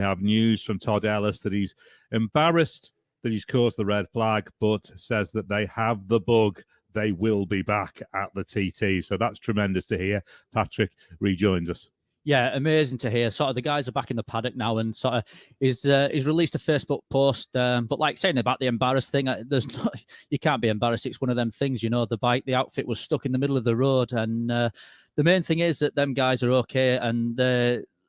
We have news from Todd Ellis that he's embarrassed that he's caused the red flag, but says that they have the bug. They will be back at the TT. So that's tremendous to hear. Patrick rejoins us. Yeah, amazing to hear. Sort of the guys are back in the paddock now, and sort of he's released a Facebook post. But like saying about the embarrassed thing, you can't be embarrassed. It's one of them things, you know. The outfit was stuck in the middle of the road, and the main thing is that them guys are okay, and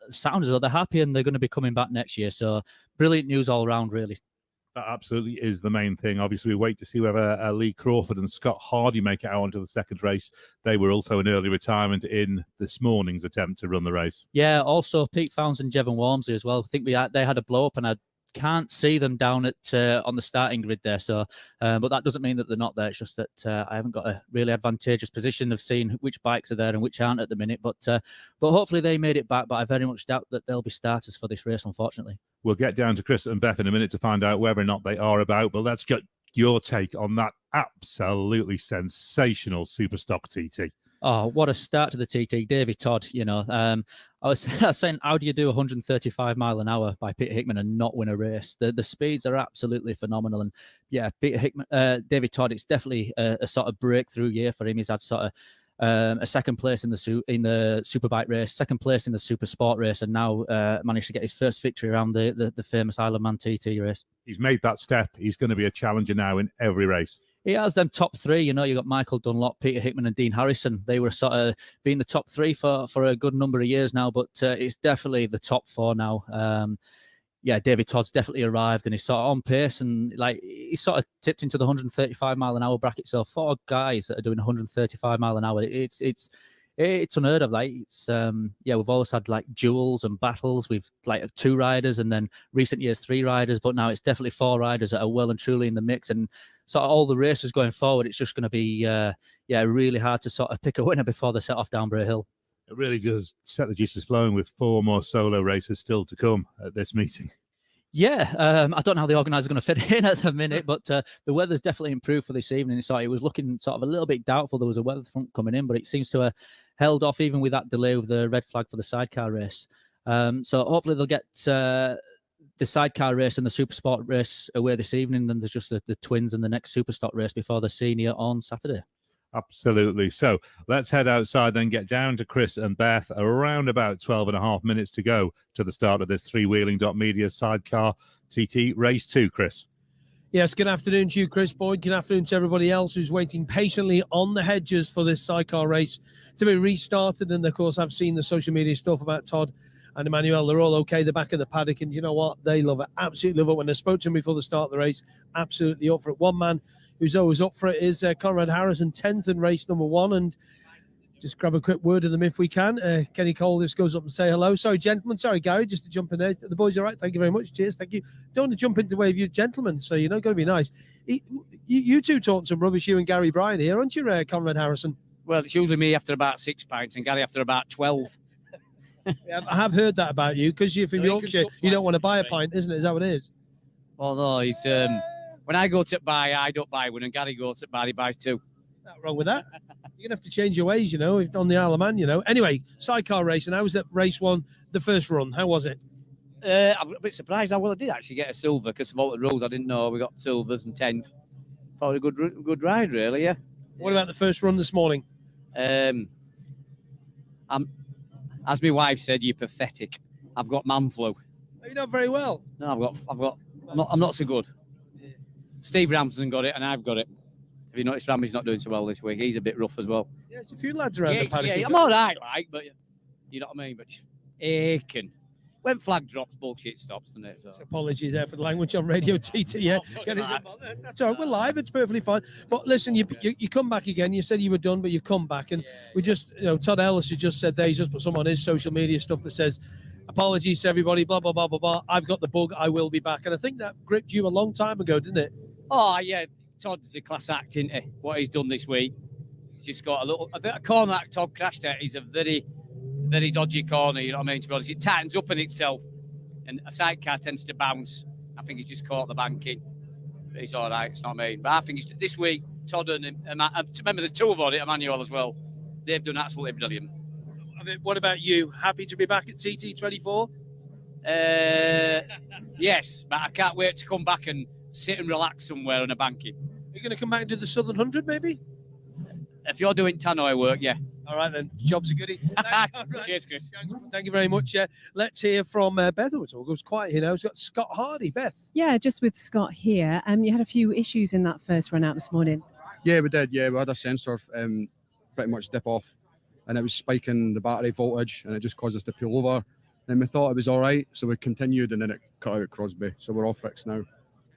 sound as though they're happy, and they're going to be coming back next year. So brilliant news all around, really. That absolutely is the main thing. Obviously, we wait to see whether Lee Crawford and Scott Hardy make it out onto the second race. They were also an early retirement in this morning's attempt to run the race. Yeah, also Pete Founds and Jevon Walmsley as well. I think they had a blow up, and I can't see them down at on the starting grid there. So, but that doesn't mean that they're not there. It's just that I haven't got a really advantageous position of seeing which bikes are there and which aren't at the minute. But hopefully they made it back. But I very much doubt that they'll be starters for this race, unfortunately. We'll get down to Chris and Beth in a minute to find out whether or not they are about. But let's get your take on that absolutely sensational Superstock TT. Oh, what a start to the TT. Davey Todd, you know. I was saying, how do you do 135 mile an hour by Peter Hickman and not win a race? The speeds are absolutely phenomenal. And yeah, Peter Hickman, David Todd, it's definitely a sort of breakthrough year for him. He's had sort of a second place in the Superbike race, second place in the Super Sport race, and now managed to get his first victory around the famous Isle of Man TT race. He's made that step. He's going to be a challenger now in every race. He has them top three, you know. You got Michael Dunlop, Peter Hickman, and Dean Harrison. They were sort of being the top three for a good number of years now, but it's definitely the top four now. Yeah, David Todd's definitely arrived, and he's sort of on pace, and like he's sort of tipped into the 135 mile an hour bracket. So 4 guys that are doing 135 mile an hour, it's unheard of. Like it's yeah, we've always had like duels and battles. We've like 2 riders, and then recent years 3 riders, but now it's definitely 4 riders that are well and truly in the mix. And sort of all the races going forward, it's just going to be yeah, really hard to sort of pick a winner before they set off down Bray Hill. It really does set the juices flowing with 4 more solo races still to come at this meeting. Yeah, I don't know how the organisers are going to fit in at the minute, but the weather's definitely improved for this evening. So it was looking sort of a little bit doubtful. There was a weather front coming in, but it seems to have held off even with that delay with the red flag for the sidecar race. So hopefully they'll get the sidecar race and the super sport race away this evening. Then there's just the twins and the next super stock race before the senior on Saturday. Absolutely. So let's head outside, then get down to Chris and Beth. Around about 12.5 minutes to go to the start of this Freewheeling.media Sidecar TT Race 2, Chris. Yes, good afternoon to you, Chris Boyd. Good afternoon to everybody else who's waiting patiently on the hedges for this sidecar race to be restarted. And, of course, I've seen the social media stuff about Todd and Emmanuel. They're all okay. They're back in the paddock. And you know what? They love it. Absolutely love it. When I spoke to them before the start of the race, absolutely up for it. One man who's always up for it is Conrad Harrison, 10th in race number 1. And just grab a quick word of them if we can. Kenny Cole just goes up and say hello. Sorry, gentlemen. Sorry, Gary, just to jump in there. The boys are right. Thank you very much. Cheers. Thank you. Don't want to jump into the way of you gentlemen, so you're not going to be nice. You two talking some rubbish, you and Gary Bryan here, aren't you, Conrad Harrison? Well, it's usually me after about 6 pints and Gary after about 12. Yeah, I have heard that about you, because you're from Yorkshire. You don't want to buy a pint, isn't it? Is that what it is? Well, no, he's... when I go to buy, I don't buy one, and Gary goes to buy, he buys 2. Not wrong with that. You're going to have to change your ways, you know, on the Isle of Man, you know. Anyway, sidecar racing. How was that race 1, the first run? How was it? I'm a bit surprised how well I did actually get a silver, because of all the rules I didn't know we got silvers and 10th. Thought a good ride, really, yeah. What about the first run this morning? As my wife said, you're pathetic. I've got man flu. Oh, you're not very well. No, I'm not so good. Steve Ramsden got it, and I've got it. Have you noticed Ramsey's not doing so well this week? He's a bit rough as well. Yeah, there's a few lads around the paddock. Yeah, I'm all right, like, but you know what I mean? But aching. When flag drops, bullshit stops, doesn't it? So. Apologies there for the language on Radio TT. Yeah, that's all right. We're live. It's perfectly fine. But listen, you come back again. You said you were done, but you come back, and we just, you know, Todd Ellis has just said there. He's just put some on his social media stuff that says, apologies to everybody, blah, blah, blah, blah, blah. I've got the bug. I will be back. And I think that gripped you a long time ago, didn't it? Oh, yeah. Todd's a class act, isn't he? What he's done this week. He's just got a corner that Todd crashed at. He's a very, very dodgy corner, you know what I mean? To be honest, it tightens up in itself, and a sidecar tends to bounce. I think he's just caught the banking. But it's all right, it's not me. But I think this week, Todd and remember the 2 of on it, Emmanuel as well. They've done absolutely brilliant. What about you? Happy to be back at TT24? Yes, but I can't wait to come back and sit and relax somewhere on a banking. Are you going to come back and do the Southern 100 maybe? If you're doing tannoy work, yeah. All right then, job's a goodie. Cheers, Chris. Thank you very much. Let's hear from Beth. Oh, it's all goes quiet here now. We've got Scott Hardy. Beth. Yeah, just with Scott here. You had a few issues in that first run out this morning. Yeah, we did. Yeah, we had a sensor pretty much dip off, and it was spiking the battery voltage, and it just caused us to pull over. Then we thought it was all right, so we continued, and then it cut out at Crosby. So we're all fixed now,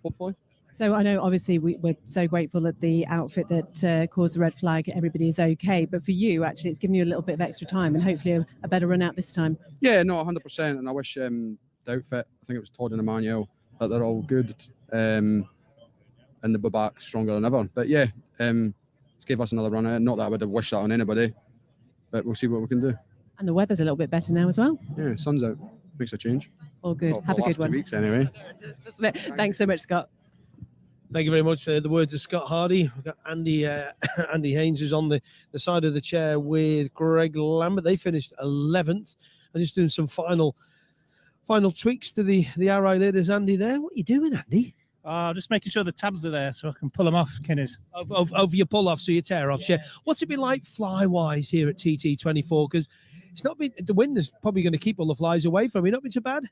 hopefully. So I know, obviously, we're so grateful that the outfit that caused the red flag, everybody is okay. But for you, actually, it's given you a little bit of extra time and hopefully a better run out this time. Yeah, no, 100%. And I wish the outfit, I think it was Todd and Emmanuel, that they're all good, and they'll be back stronger than ever. But yeah, it's gave us another run out. Not that I would have wished that on anybody, but we'll see what we can do. And the weather's a little bit better now as well. Yeah, sun's out. Makes a change. All good. Well, Have a good one. 2 weeks anyway. Thanks so much, Scott. Thank you very much. The words of Scott Hardy. We've got Andy Haynes, who's on the side of the chair with Greg Lambert. They finished 11th. I'm just doing some final tweaks to the RI leaders. Andy there. What are you doing, Andy? Just making sure the tabs are there so I can pull them off, Kinners. Of your pull offs, so your tear offs. Yeah. What's it been like fly wise here at TT24? Because it's not been, the wind is probably going to keep all the flies away from you. Not been too bad.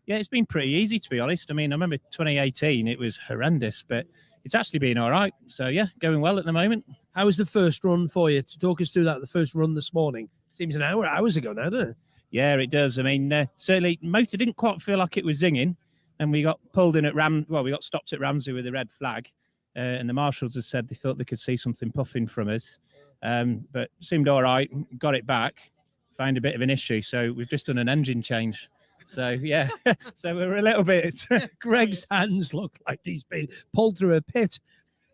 Yeah, it's been pretty easy, to be honest. I mean, I remember 2018, it was horrendous, but it's actually been all right. So, yeah, going well at the moment. How was the first run for you? To talk us through that, the first run this morning. Seems hours ago now, doesn't it? Yeah, it does. I mean, certainly, motor didn't quite feel like it was zinging, and we got pulled in at we got stopped at Ramsey with a red flag, and the marshals had said they thought they could see something puffing from us, but seemed all right, got it back, found a bit of an issue, so we've just done an engine change. So, yeah, so we're a little bit... Greg's hands look like he's been pulled through a pit.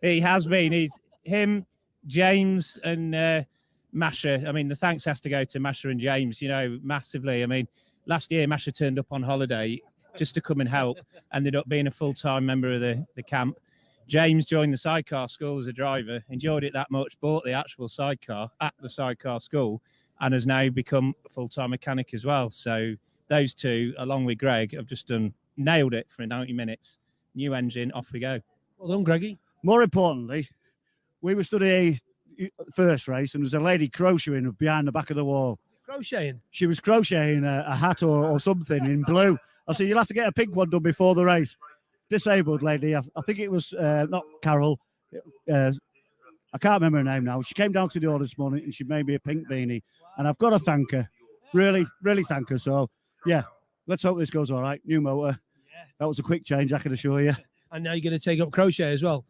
He has been. Him, James and Masha. I mean, the thanks has to go to Masha and James, massively. I mean, last year, Masha turned up on holiday just to come and help, ended up being a full-time member of the camp. James joined the Sidecar school as a driver, enjoyed it that much, bought the actual sidecar at the Sidecar school, and has now become a full-time mechanic as well. So... those two, along with Greg, have just nailed it for 90 minutes. New engine, off we go. Well done, Greggy. More importantly, we were studying first race, and there was a lady crocheting behind the back of the wall. Crocheting? She was crocheting a hat or something in blue. I said, you'll have to get a pink one done before the race. Disabled lady, I think it was not Carol. I can't remember her name now. She came down to the door this morning, and she made me a pink beanie. And I've got to thank her. Really, really thank her. So, yeah, let's hope this goes all right. New motor. Yeah. That was a quick change, I can assure you. And now you're going to take up crochet as well.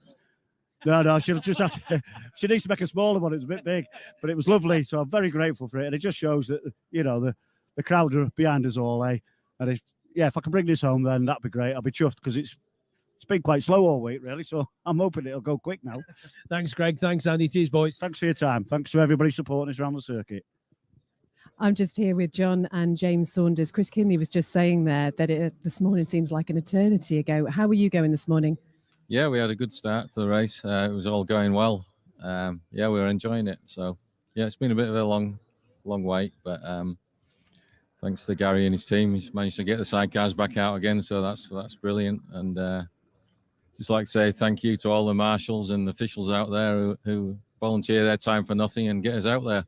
No, she'll just have to, she needs to make a smaller one. It was a bit big, but it was lovely. So I'm very grateful for it. And it just shows that, the crowd are behind us all, eh? And if I can bring this home, then that'd be great. I'll be chuffed because it's been quite slow all week, really. So I'm hoping it'll go quick now. Thanks, Greg. Thanks, Andy. Cheers, boys. Thanks for your time. Thanks to everybody supporting us around the circuit. I'm just here with John and James Saunders. Chris Kinley was just saying there that this morning seems like an eternity ago. How were you going this morning? Yeah, we had a good start to the race. It was all going well. We were enjoying it. So, yeah, it's been a bit of a long wait, but thanks to Gary and his team, he's managed to get the sidecars back out again. So that's brilliant. And just like to say thank you to all the marshals and officials out there who volunteer their time for nothing and get us out there.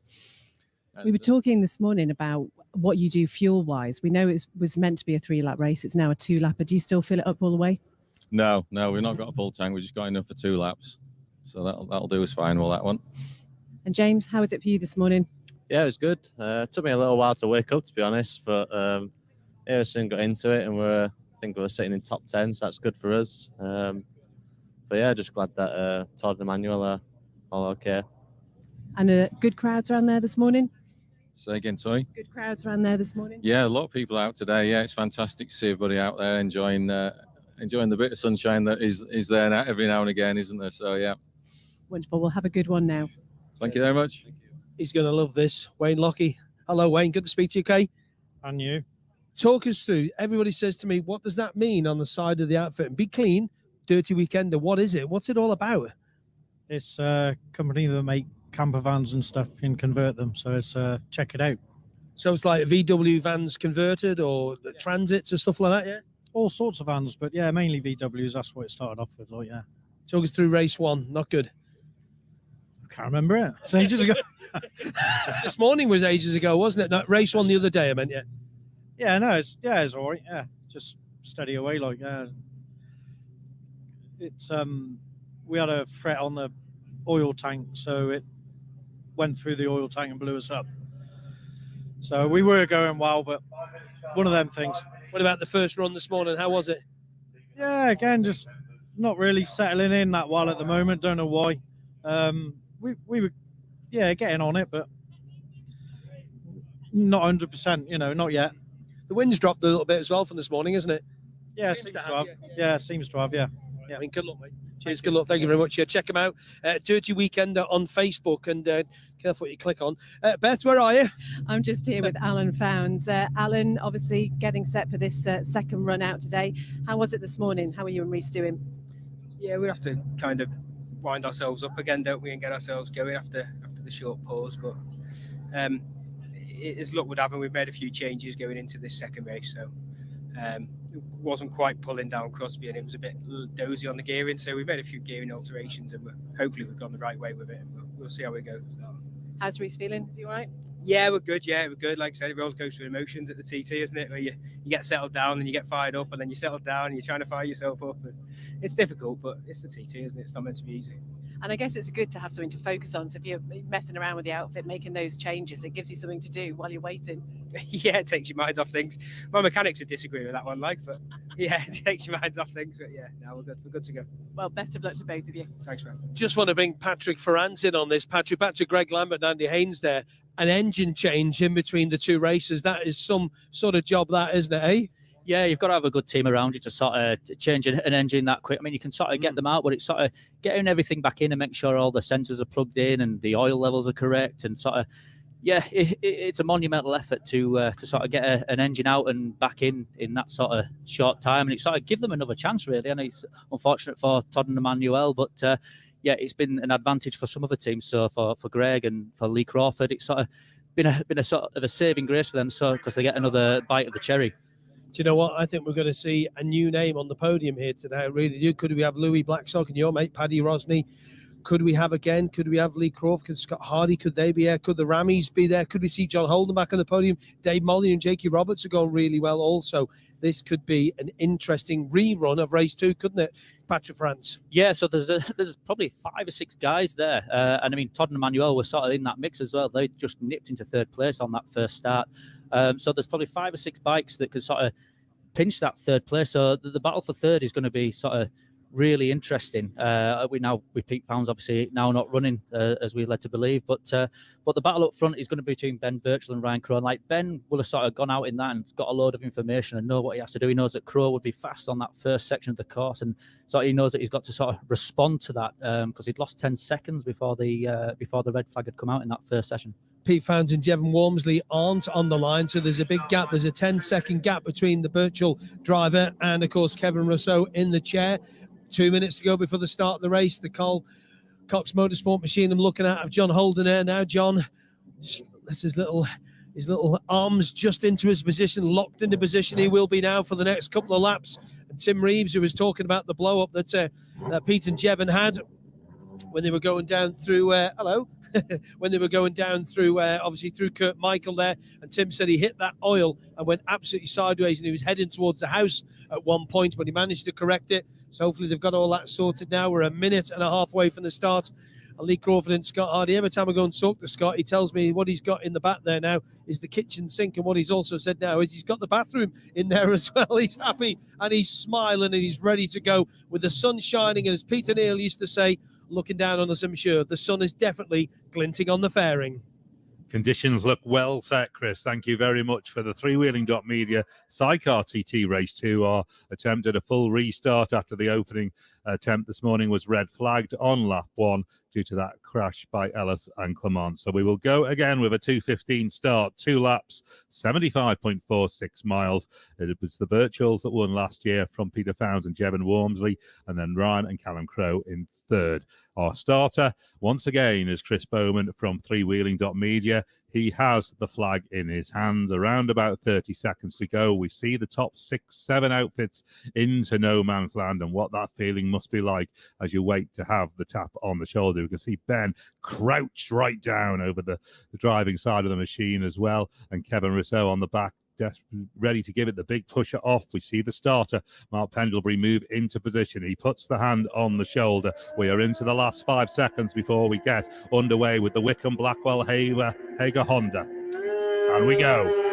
We were talking this morning about what you do fuel-wise. We know it was meant to be a 3-lap race. It's now a 2-lapper. Do you still fill it up all the way? No, we've not got a full tank. We just got enough for 2 laps. So that'll do us fine with that one. And James, how was it for you this morning? Yeah, it was good. It took me a little while to wake up, to be honest. But we soon got into it, and I think we were sitting in top 10, so that's good for us. But yeah, just glad that Todd and Emmanuel are all okay. And good crowds around there this morning? Say again, sorry? Good crowds around there this morning? Yeah, a lot of people out today. Yeah, it's fantastic to see everybody out there enjoying the bit of sunshine that is there now, every now and again, isn't there? So, yeah. Wonderful. We'll have a good one now. Thank you very much. He's going to love this. Wayne Lockie. Hello, Wayne. Good to speak to you, Kay. And you. Talk us through. Everybody says to me, what does that mean on the side of the outfit? Be clean, dirty weekender. What is it? What's it all about? It's a company that make camper vans and stuff and convert them. So it's check it out. So it's like VW vans converted or the transits and stuff like that, yeah? All sorts of vans, but yeah, mainly VWs. That's what it started off with, like, yeah. Talk us through race one. Not good. I can't remember it. It's ages ago. This morning was ages ago, wasn't it? That race one the other day, I meant, yeah. Yeah, no, it's all right. Yeah, just steady away, like, yeah. It's we had a threat on the oil tank, so it went through the oil tank and blew us up. So we were going well, but one of them things. What about the first run this morning? How was it? Yeah, again, just not really settling in that well at the moment. Don't know why. We were, yeah, getting on it, but not 100%. You know, not yet. The wind's dropped a little bit as well from this morning, isn't it? Yeah, seems to have. Yeah, seems to have. Yeah. Yeah, I mean, good luck, mate. Cheers, good luck. Thank you very much. Yeah, check them out. Dirty Weekender on Facebook, and careful what you click on. Beth, where are you? I'm just here with Alan Founds. Alan, obviously getting set for this second run out today. How was it this morning? How are you and Reece doing? Yeah, we have to kind of wind ourselves up again, don't we, and get ourselves going after the short pause. But as luck would have, and we've made a few changes going into this second race, so it wasn't quite pulling down Crosby, and it was a bit dozy on the gearing. So we made a few gearing alterations, and hopefully we've gone the right way with it. And we'll see how it goes. How's Reece feeling? Is he all right? Yeah, we're good. Yeah, we're good. Like I said, it roller coaster of emotions at the TT, isn't it? Where you get settled down, and you get fired up, and then you settle down, and you're trying to fire yourself up. And it's difficult, but it's the TT, isn't it? It's not meant to be easy. And I guess it's good to have something to focus on. So if you're messing around with the outfit, making those changes, it gives you something to do while you're waiting. Yeah, it takes your mind off things. My mechanics would disagree with that one, like, but yeah, it takes your minds off things. But yeah, no, we're good. We're good to go. Well, best of luck to both of you. Thanks, man. Just want to bring Patrick Ferrans in on this. Patrick, back to Greg Lambert and Andy Haynes there. An engine change in between the two races. That is some sort of job, that, isn't it, eh? Yeah, you've got to have a good team around you to sort of change an engine that quick. I mean, you can sort of get them out, but it's sort of getting everything back in and make sure all the sensors are plugged in and the oil levels are correct. And sort of, yeah, it's a monumental effort to sort of get an engine out and back in that sort of short time. And it sort of give them another chance, really. I know it's unfortunate for Todd and Emmanuel, but yeah, it's been an advantage for some other teams. So for Greg and for Lee Crawford, it's sort of been a sort of a saving grace for them, so because they get another bite of the cherry. Do you know what? I think we're going to see a new name on the podium here today. I really do. Could we have Louis Blackstock and your mate Paddy Rosney? Could we have Lee Crawford? Could Scott Hardy? Could they be there? Could the Rammies be there? Could we see John Holden back on the podium? Dave Molyneux and Jakey Roberts are going really well also. This could be an interesting rerun of race 2, couldn't it, Patrick France? Yeah, so there's probably 5 or 6 guys there. And I mean, Todd and Emmanuel were sort of in that mix as well. They just nipped into 3rd place on that first start. So there's probably 5 or 6 bikes that could sort of pinch that 3rd place. So the battle for 3rd is going to be sort of really interesting. With Pete Pounds obviously now not running as we led to believe, but the battle up front is going to be between Ben Birchall and Ryan Crowe. And like Ben will have sort of gone out in that and got a load of information and know what he has to do. He knows that Crowe would be fast on that first section of the course, and so he knows that he's got to sort of respond to that because he'd lost 10 seconds before the red flag had come out in that first session. Pete Founds and Jevon Walmsley aren't on the line, so there's a big gap. There's a 10-second gap between the Birchall driver and, of course, Kevin Rousseau in the chair. 2 minutes to go before the start of the race. The Cox Motorsport machine I'm looking at of John Holden there now. John, this is his little arms just into his position, locked into position. He will be now for the next couple of laps. And Tim Reeves, who was talking about the blow-up that Pete and Jevon had when they were going down through when they were going down through obviously through Kurt Michael there, and Tim said he hit that oil and went absolutely sideways, and he was heading towards the house at one point, but he managed to correct it. So hopefully they've got all that sorted now. We're a minute and a half away from the start. And Lee Crawford and Scott Hardy, every time I go and talk to Scott, he tells me what he's got in the back there now is the kitchen sink, and what he's also said now is he's got the bathroom in there as well. He's happy and he's smiling and he's ready to go with the sun shining, and as Peter Neal used to say, looking down on us, I'm sure the sun is definitely glinting on the fairing. Conditions look well set, Chris. Thank you very much for the Freewheeling.media Sidecar TT Race 2. Our attempt at a full restart after the opening attempt this morning was red flagged on lap 1 due to that crash by Ellis and Clement. So we will go again with a 2:15 start, 2 laps, 75.46 miles. It was the Birchalls that won last year from Peter Founds and Jevon Walmsley, and then Ryan and Callum Crowe in 3rd. Our starter, once again, is Chris Bowman from Freewheeling.media. here. He has the flag in his hands. Around about 30 seconds to go. We see the top 6-7 outfits into no man's land, and what that feeling must be like as you wait to have the tap on the shoulder. We can see Ben crouched right down over the driving side of the machine as well, and Kevin Rousseau on the back, ready to give it the big pusher off. We see the starter, Mark Pendlebury, move into position. He puts the hand on the shoulder. We are into the last 5 seconds before we get underway with the Wickham Blackwell Hager Honda. And we go.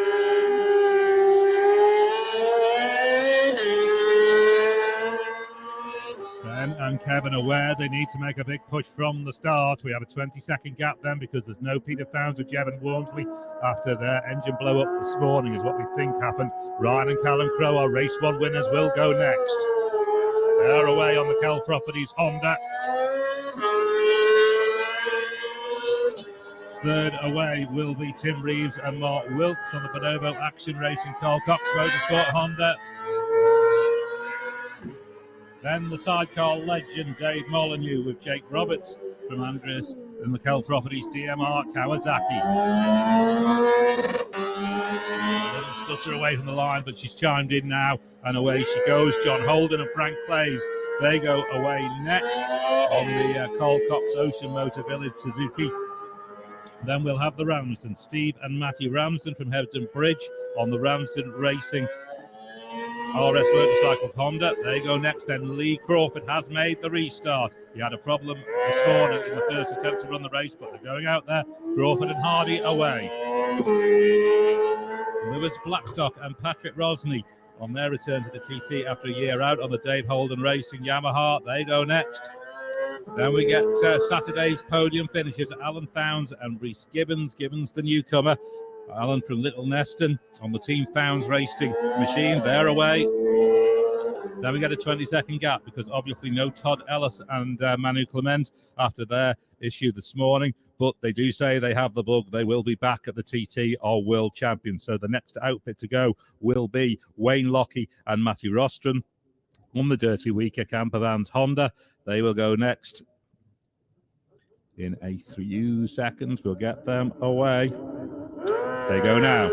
Ben and Kevin aware they need to make a big push from the start. We have a 20-second gap then because there's no Peter Founds or Jevon Wormsley after their engine blow up this morning is what we think happened. Ryan and Callum Crowe, our race 1 winners, will go next. They're away on the Kell Properties Honda. Third away will be Tim Reeves and Mark Wilkes on the Bonobo Action Racing Carl Cox Motorsport Honda. Then the Sidecar legend Dave Molyneux with Jake Roberts from Andreas and the Kell Properties DMR Kawasaki. A little stutter away from the line, but she's chimed in now, and away she goes. John Holden and Frank Clays, they go away next on the Carl Cox Ocean Motor Village Suzuki. Then we'll have the Ramsden, Steve and Matty Ramsden from Hebden Bridge on the Ramsden Racing RS Motorcycles Honda. They go next. Then Lee Crawford has made the restart. He had a problem this morning in the first attempt to run the race, but they're going out there. Crawford and Hardy away. Lewis Blackstock and Patrick Rosney on their return to the TT after a year out on the Dave Holden Racing Yamaha. They go next. Then we get Saturday's podium finishes, Alan Founds and Rhys Gibbons. Gibbons, the newcomer. Alan from Little Neston on the Team Founds Racing machine. They're away. Then we get a 20-second gap because obviously no Todd Ellis and Manu Clement after their issue this morning. But they do say they have the bug. They will be back at the TT or World Champions. So the next outfit to go will be Wayne Lockie and Matthew Rostron on the Dirty Weaker Camper Vans Honda. They will go next in a few seconds. We'll get them away. They go now.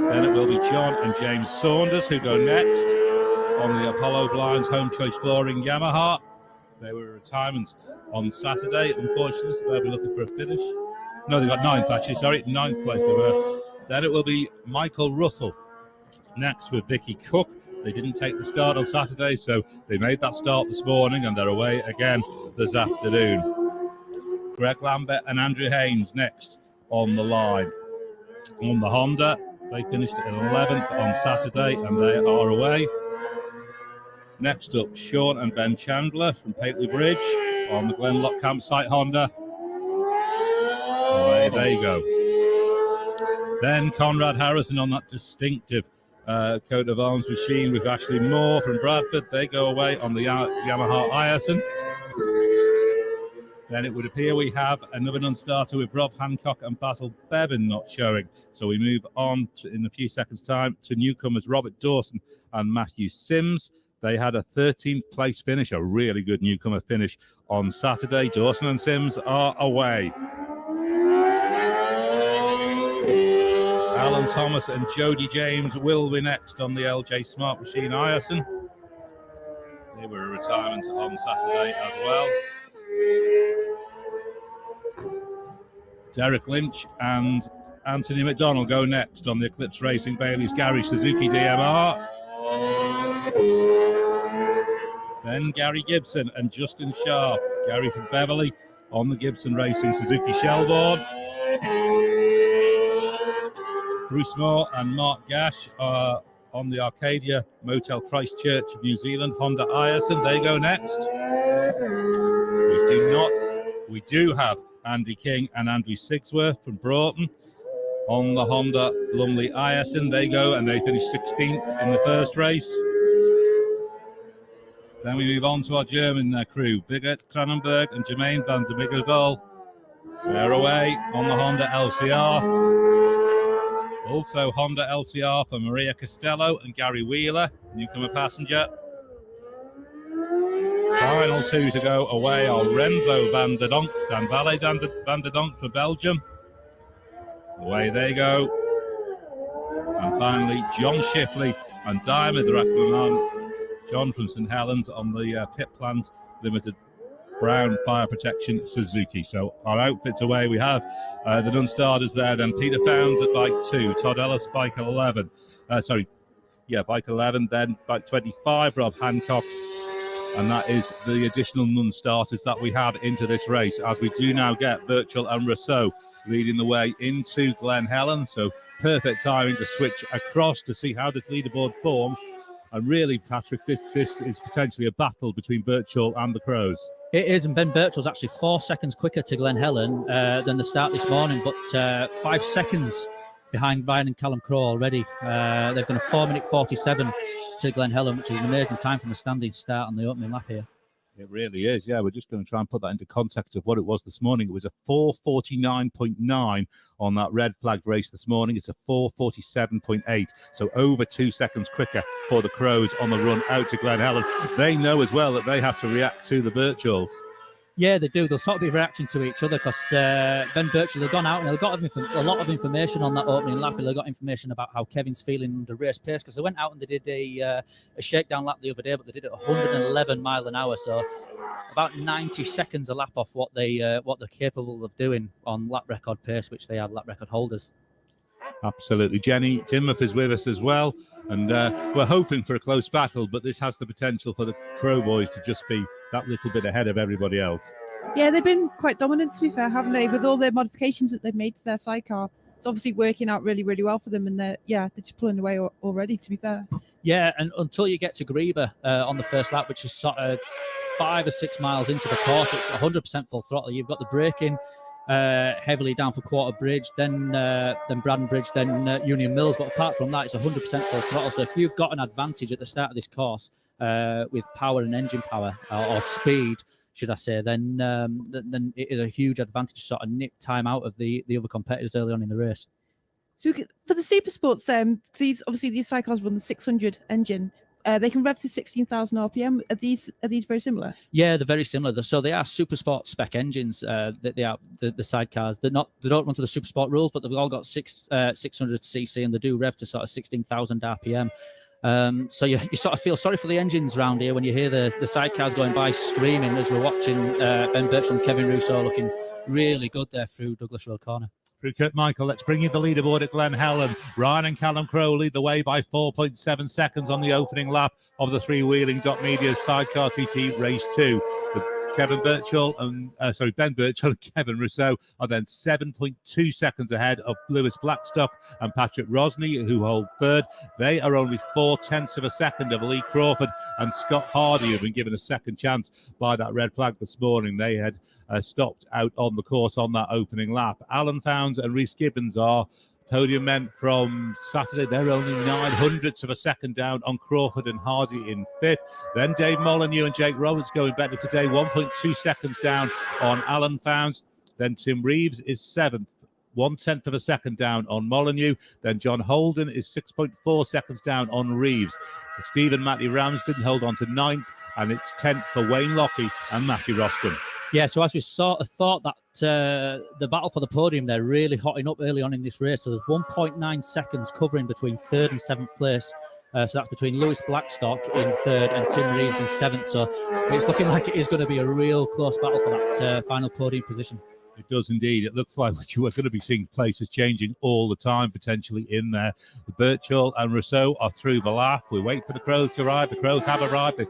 Then it will be John and James Saunders who go next on the Apollo Blinds Home Choice Flooring Yamaha. They were retirements on Saturday, unfortunately, so they'll be looking for a finish. No, they got 9th actually, sorry, 9th place they were. Then it will be Michael Russell next with Vicky Cook. They didn't take the start on Saturday, so they made that start this morning and they're away again this afternoon. Greg Lambert and Andrew Haynes next on the line. On the Honda, they finished at 11th on Saturday and they are away. Next up, Sean and Ben Chandler from Pateley Bridge on the Glenlock Campsite Honda. Away they go. Then Conrad Harrison on that distinctive coat of arms machine with Ashley Moore from Bradford. They go away on the Yamaha Ireson. Then it would appear we have another non-starter with Rob Hancock and Basil Bevan not showing. So we move on in a few seconds' time to newcomers Robert Dawson and Matthew Sims. They had a 13th place finish, a really good newcomer finish on Saturday. Dawson and Sims are away. Alan Thomas and Jody James will be next on the LJ Smart Machine Ireson. They were a retirement on Saturday as well. Derek Lynch and Anthony McDonald go next on the Eclipse Racing Bailey's Garage Suzuki DMR. Then Gary Gibson and Justin Sharp. Gary from Beverley on the Gibson Racing Suzuki Shellboard. Bruce Moore and Mark Gash are on the Arcadia Motel Christchurch of New Zealand Honda Ireson. They go next. We do have Andy King and Andrew Sigsworth from Broughton on the Honda Lumley Ireson. They go and they finish 16th in the first race. Then we move on to our German crew, Bigert Cronenberg and Jermaine van der Miggeldal. They're away on the Honda LCR. Also Honda LCR for Maria Costello and Gary Wheeler, newcomer passenger. Final two to go away are Renzo van der Donk, Dan Valle van der Donk for Belgium. Away they go. And finally, John Shipley and Diamond Rackman. John from St Helens on the Pit Plant Limited Brown Fire Protection Suzuki. So our outfits away, we have the non-starters there, then Peter Founds at bike 2, Todd Ellis bike 11, bike 11, then bike 25, Rob Hancock, and that is the additional non-starters that we have into this race, as we do now get Birchall and Rousseau leading the way into Glen Helen. So perfect timing to switch across to see how this leaderboard forms. And really, Patrick, this is potentially a battle between Birchall and the Crows. It is, and Ben Birchall's actually 4 seconds quicker to Glen Helen than the start this morning, but 5 seconds behind Ryan and Callum Crowe already. They've done a 4-minute 47 to Glen Helen, which is an amazing time from a standing start on the opening lap here. It really is, yeah. We're just going to try and put that into context of what it was this morning. It was a 4:49.9 on that red flagged race this morning. It's a 4:47.8, so over 2 seconds quicker for the Crows on the run out to Glen Helen. They know as well that they have to react to the Birchalls. Yeah, they do. They'll sort of be reacting to each other because Ben Birchall, they've gone out and they've got a lot of information on that opening lap. They've got information about how Kevin's feeling under race pace, because they went out and they did a shakedown lap the other day, but they did it 111 mile an hour, so about 90 seconds a lap off what they're capable of doing on lap record pace, which they are lap record holders. Absolutely. Jenny Timmuth is with us as well, and we're hoping for a close battle, but this has the potential for the Crow boys to just be that little bit ahead of everybody else. Yeah, they've been quite dominant, to be fair, haven't they, with all the modifications that they've made to their sidecar. It's obviously working out really, really well for them, and they're just pulling away already, to be fair. Yeah, and until you get to Greba on the first lap, which is sort of 5 or 6 miles into the course, it's 100% full throttle. You've got the braking heavily down for Quarter Bridge, then Braddon Bridge, then Union Mills. But apart from that, it's 100% full throttle. So if you've got an advantage at the start of this course with power and engine power or speed, should I say, then it is a huge advantage to sort of nip time out of the other competitors early on in the race. So for the super sports, these sidecars run the 600 engine. They can rev to 16,000 RPM. Are these very similar? Yeah, they're very similar. So they are super sport spec engines. That they are the sidecars. They don't run to the super sport rules, but they've all got 600cc, and they do rev to sort of 16,000 RPM. So you sort of feel sorry for the engines around here when you hear the sidecars going by screaming as we're watching Ben Birchall and Kevin Rousseau looking really good there through Douglas Road Corner. Through Kurt Michael, let's bring you the leaderboard at Glen Helen. Ryan and Callum Crowe lead the way by 4.7 seconds on the opening lap of the three-wheeling Media's Sidecar TT Race 2. Ben Birchall and Kevin Rousseau are then 7.2 seconds ahead of Lewis Blackstock and Patrick Rosney, who hold third. They are only 0.4 of a second of Lee Crawford and Scott Hardy, who have been given a second chance by that red flag this morning. They had stopped out on the course on that opening lap. Alan Founds and Rhys Gibbons are Podium men from Saturday. They're only 0.09 of a second down on Crawford and Hardy in fifth. Then Dave Molyneux and Jake Roberts going better today, 1.2 seconds down on Alan Founds. Then Tim Reeves is seventh, 0.1 of a second down on Molyneux. Then John Holden is 6.4 seconds down on Reeves. Stephen Matty Ramsden hold on to ninth, and it's 10th for Wayne Lockie and Matthew Roscoe. Yeah, so as we sort of thought that the battle for the podium, they're really hotting up early on in this race. So there's 1.9 seconds covering between third and seventh place. So that's between Lewis Blackstock in third and Tim Reeves in seventh. So it's looking like it is going to be a real close battle for that final podium position. It does indeed. It looks like you are going to be seeing places changing all the time, potentially in there. Birchall and Rousseau are through the lap. We wait for the Crows to arrive. The Crows have arrived.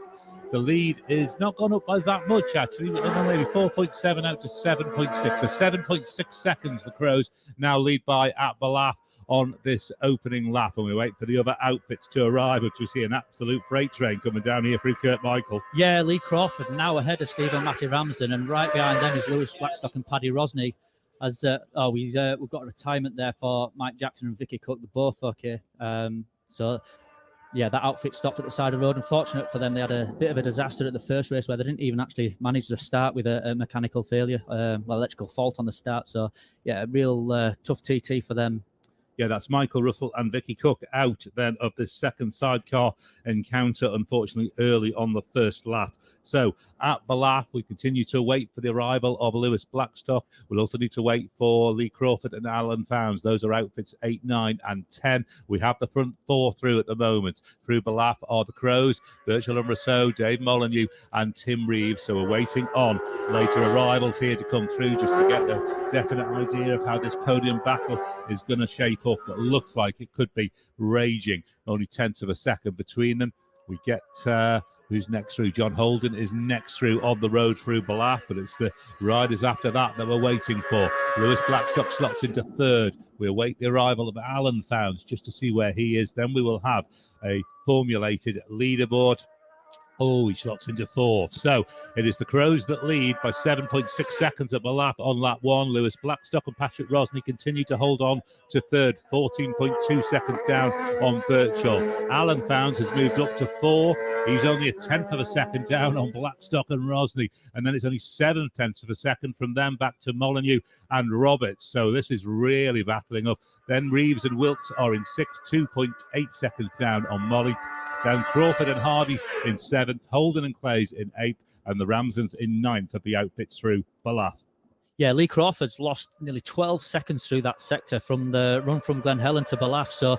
The lead is not gone up by that much, actually. Maybe 4.7 out to 7.6. So 7.6 seconds the Crows now lead by at the lap on this opening lap. And we wait for the other outfits to arrive, which we see an absolute freight train coming down here through Kurt Michael. Yeah, Lee Crawford now ahead of Stephen Matty Ramsden, and right behind them is Lewis Blackstock and Paddy Rosney. As we've got a retirement there for Mike Jackson and Vicky Cook. They're both okay. Yeah, that outfit stopped at the side of the road. Unfortunate for them, they had a bit of a disaster at the first race where they didn't even actually manage to start with a mechanical failure, electrical fault on the start. So, yeah, a real tough TT for them Yeah, that's Michael Russell and Vicky Cook out then of this second sidecar encounter, unfortunately, early on the first lap. So at Ballaugh, we continue to wait for the arrival of Lewis Blackstock. We'll also need to wait for Lee Crawford and Alan Founds. Those are outfits 8, 9 and 10. We have the front 4 through at the moment. Through Ballaugh are the Crows, Birchall and Rousseau, Dave Molyneux and Tim Reeves. So we're waiting on later arrivals here to come through just to get a definite idea of how this podium battle is going to shape up. But looks like it could be raging. Only tenths of a second between them. We get who's next through. John Holden is next through on the road through Ballaugh, but it's the riders after that we're waiting for. Lewis Blackstock slots into third. We await the arrival of Alan Founds just to see where he is. Then we will have a formulated leaderboard. Oh, he slots into fourth. So it is the Crows that lead by 7.6 seconds at Ballaugh on lap 1. Lewis Blackstock and Patrick Rosney continue to hold on to third, 14.2 seconds down on Birchall. Alan Founds has moved up to fourth. He's only a tenth of a second down on Blackstock and Rosney. And then it's only 7/10 of a second from them back to Molyneux and Roberts. So this is really battling up. Then Reeves and Wilkes are in sixth, 2.8 seconds down on Molly. Then Crawford and Hardy in 7th, Holden and Clays in 8th, and the Ramsons in 9th of the outfits through Ballaugh. Yeah, Lee Crawford's lost nearly 12 seconds through that sector from the run from Glen Helen to Ballaugh. So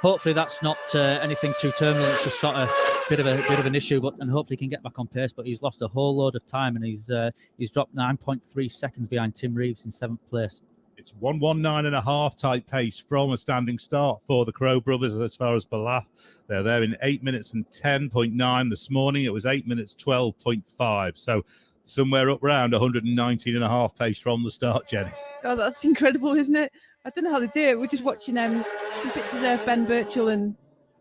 hopefully that's not anything too terminal. It's just sort of a bit of an issue, and hopefully he can get back on pace. But he's lost a whole load of time, and he's dropped 9.3 seconds behind Tim Reeves in 7th place. It's 1:19.5 type pace from a standing start for the Crow brothers as far as Ballaugh. They're there in 8 minutes and 10.9 this morning. It was 8 minutes 12.5. So somewhere up around 119.5 pace from the start, Jenny. God, that's incredible, isn't it? I don't know how they do it. We're just watching pictures of Ben Birchall and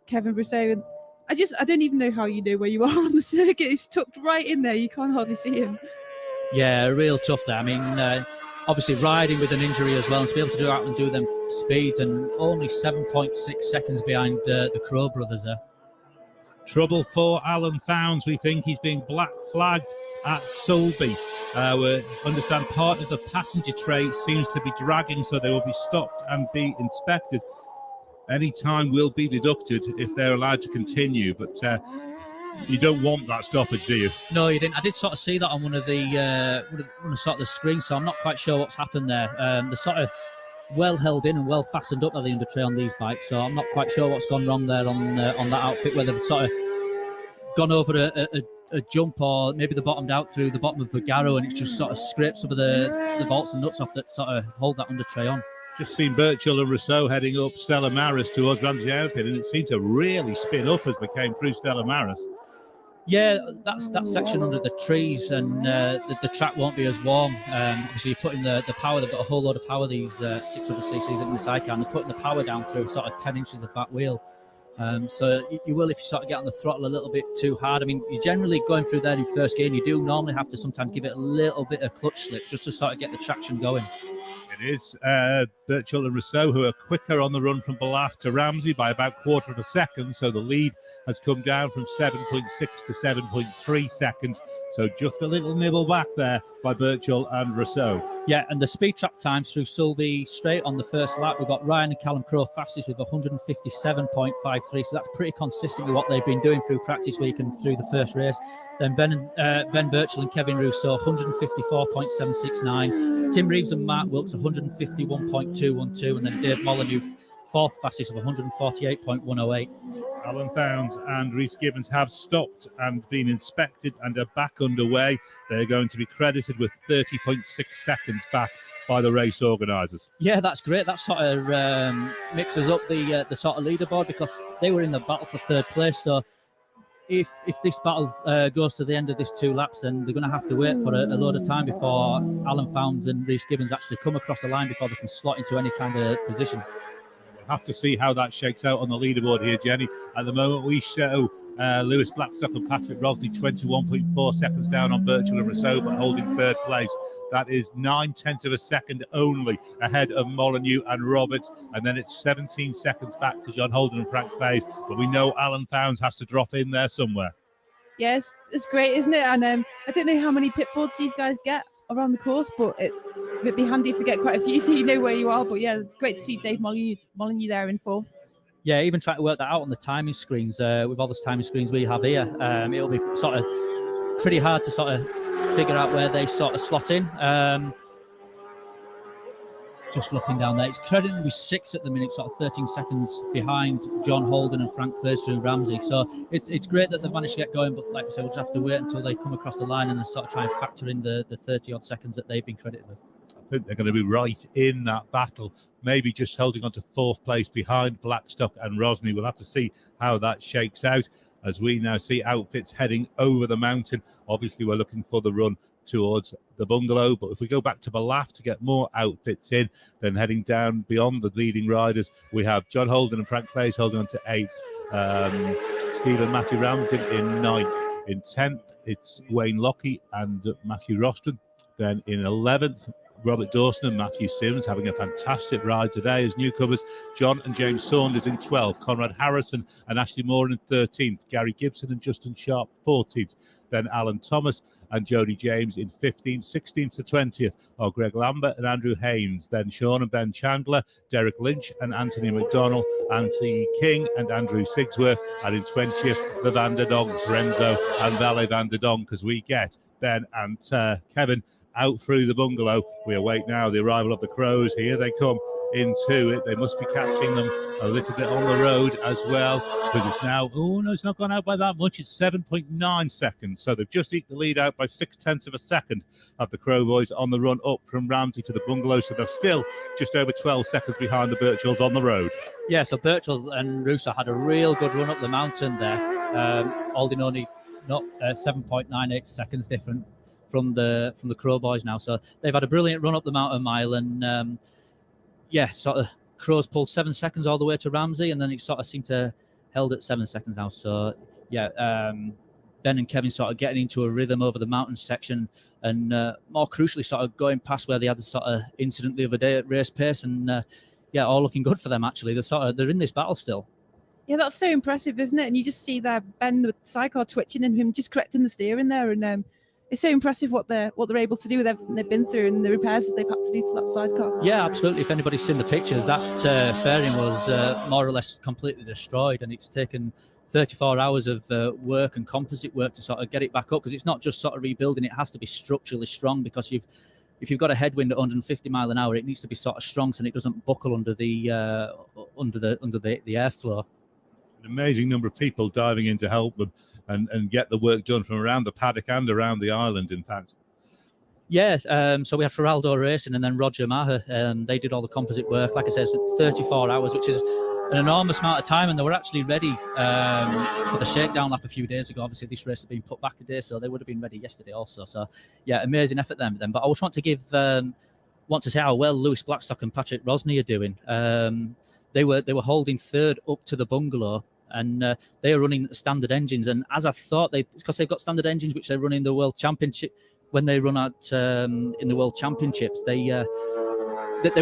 Kevin Brousseau. And I don't even know how you know where you are on the circuit. It's tucked right in there. You can't hardly see him. Yeah, real tough there. I mean, obviously riding with an injury as well, and to be able to do out and do them speeds, and only 7.6 seconds behind the Crow brothers there. Trouble for Alan Founds. We think he's being black flagged at Sulby. We understand part of the passenger tray seems to be dragging, so they will be stopped and be inspected. Any time will be deducted if they're allowed to continue, but you don't want that stoppage, do you? No, you didn't. I did sort of see that on one of the screens, so I'm not quite sure what's happened there. They're sort of well held in and well fastened up by the under tray on these bikes, so I'm not quite sure what's gone wrong there on that outfit, whether they've sort of gone over a jump, or maybe they bottomed out through the bottom of the Garrow and it's just sort of scraped some of the bolts and nuts off that sort of hold that under tray on. Just seen Birchall and Rousseau heading up Stella Maris towards Ramsey outfit, and it seemed to really spin up as they came through Stella Maris. Yeah, that's that section under the trees, and the track won't be as warm. Obviously, you're putting the power. They've got a whole load of power, these 600cc's in the Sidecar, and they're putting the power down through sort of 10 inches of back wheel. So you will if you sort of get on the throttle a little bit too hard. I mean, you're generally going through there in first gear, and you do normally have to sometimes give it a little bit of clutch slip just to sort of get the traction going. It is Birchall and Rousseau who are quicker on the run from Ballaugh to Ramsey by about 1/4 of a second. So the lead has come down from 7.6 to 7.3 seconds. So just a little nibble back there by Birchall and Rousseau. Yeah, and the speed trap times through Sulby straight on the first lap, we've got Ryan and Callum Crowe fastest with 157.53. So that's pretty consistent with what they've been doing through practice week and through the first race. Then Ben Birchall and Kevin Rousseau, 154.769. Tim Reeves and Mark Wilkes, 151.212. And then Dave Molyneux, fourth fastest of 148.108. Alan Founds and Rhys Gibbons have stopped and been inspected and are back underway. They're going to be credited with 30.6 seconds back by the race organisers. Yeah, that's great. That sort of mixes up the sort of leaderboard, because they were in the battle for third place. So if this battle goes to the end of this 2 laps, then they're going to have to wait for a load of time before Alan Founds and Rhys Gibbons actually come across the line before they can slot into any kind of position. We'll have to see how that shakes out on the leaderboard here, Jenny. At the moment, we show Lewis Blackstock and Patrick Rosney 21.4 seconds down on Birchall and Rousseau, but holding third place. That is 9/10 of a second only ahead of Molyneux and Roberts, and then it's 17 seconds back to John Holden and Frank Clays. But we know Alan Founds has to drop in there somewhere. Yes, it's great, isn't it? And I don't know how many pit boards these guys get around the course, but it'd be handy to get quite a few so you know where you are. But yeah, it's great to see Dave Molyneux there in fourth. Yeah, even trying to work that out on the timing screens with all the timing screens we have here. It'll be sort of pretty hard to sort of figure out where they sort of slot in. Just looking down there, it's credited to be 6 at the minute, sort of 13 seconds behind John Holden and Frank Clayster and Ramsey. So it's great that they've managed to get going, but like I said, we'll just have to wait until they come across the line and then sort of try and factor in the 30 odd seconds that they've been credited with. I think they're going to be right in that battle, maybe just holding on to 4th place behind Blackstock and Rosny. We'll have to see how that shakes out as we now see outfits heading over the mountain. Obviously, we're looking for the run towards the bungalow, but if we go back to Balaf to get more outfits in, then heading down beyond the leading riders, we have John Holden and Frank Clays holding on to 8th, Stephen Matthew Ramsden in 9th, in 10th it's Wayne Lockie and Matthew Roston, then in 11th Robert Dawson and Matthew Sims having a fantastic ride today as newcomers. John and James Saunders in 12th, Conrad Harrison and Ashley Moore in 13th, Gary Gibson and Justin Sharp 14th, then Alan Thomas and Jody James in 15th, 16th to 20th are Greg Lambert and Andrew Haynes, then Sean and Ben Chandler, Derek Lynch and Anthony McDonnell, Anthony King and Andrew Sigsworth, and in 20th the Van der Donks, Renzo and Valet Van der Donk, as we get Ben and Kevin out through the bungalow. We await now the arrival of the Crows. Here they come into it. They must be catching them a little bit on the road as well, because it's now, oh no, it's not gone out by that much. It's 7.9 seconds. So they've just eked the lead out by 0.6 of a second of the Crow boys on the run up from Ramsey to the bungalow. So they're still just over 12 seconds behind the Birchalls on the road. Yeah, so Birchall and Russo had a real good run up the mountain there. Holding only not 7.98 seconds different from the Crow boys now. So they've had a brilliant run up the mountain mile, and sort of Crows pulled 7 seconds all the way to Ramsey, and then it sort of seemed to held at 7 seconds now. So Ben and Kevin sort of getting into a rhythm over the mountain section, and more crucially sort of going past where they had the sort of incident the other day at race pace, and all looking good for them actually. They're in this battle still. Yeah, that's so impressive, isn't it? And you just see there Ben with the sidecar twitching and him just correcting the steering there, and it's so impressive what they're able to do with everything they've been through and the repairs that they've had to do to that sidecar. Yeah, absolutely. If anybody's seen the pictures, that fairing was more or less completely destroyed, and it's taken 34 hours of work and composite work to sort of get it back up, because it's not just sort of rebuilding, it has to be structurally strong, because if you've got a headwind at 150 mile an hour, it needs to be sort of strong so it doesn't buckle under the airflow. An amazing number of people diving in to help them and get the work done from around the paddock and around the island, in fact. Yeah, so we had Feraldo Racing and then Roger Maher. They did all the composite work. Like I said, 34 hours, which is an enormous amount of time, and they were actually ready for the shakedown lap a few days ago. Obviously, this race has been put back a day, so they would have been ready yesterday also. So, yeah, amazing effort then. But I just want to say how well Lewis Blackstock and Patrick Rosny are doing. They were holding third up to the bungalow, and they are running standard engines. And as I thought, because they've got standard engines which they run in the World Championship, when they run out in the World Championships, they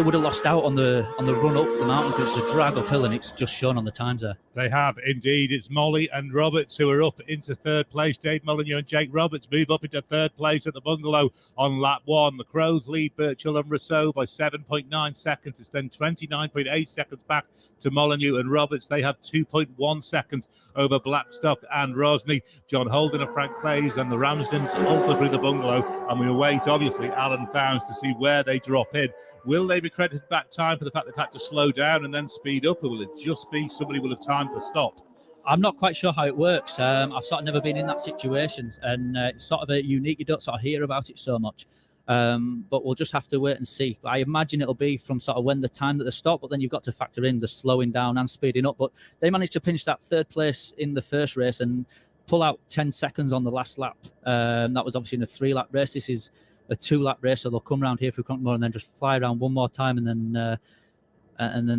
would have lost out on the run up the mountain, because it's a drag uphill, and it's just shown on the times there. They have indeed. It's Molly and Roberts who are up into third place. Dave Molyneux and Jake Roberts move up into third place at the bungalow on lap 1. The Crows lead Birchall and Rousseau by 7.9 seconds. It's then 29.8 seconds back to Molyneux and Roberts. They have 2.1 seconds over Blackstock and Rosny. John Holden and Frank Clays and the Ramsdens also through the bungalow, and we await obviously Alan Founds to see where they drop in. Will they be credited back time for the fact they've had to slow down and then speed up, or will it just be somebody will have time to stop? I'm not quite sure how it works. I've sort of never been in that situation, and it's sort of a unique, you don't sort of hear about it so much. But we'll just have to wait and see. But I imagine it'll be from sort of when the time that they stop, but then you've got to factor in the slowing down and speeding up. But they managed to pinch that third place in the first race and pull out 10 seconds on the last lap. That was obviously in a 3-lap race. This is a 2-lap race, so they'll come around here through Cronkmore and then just fly around one more time, and then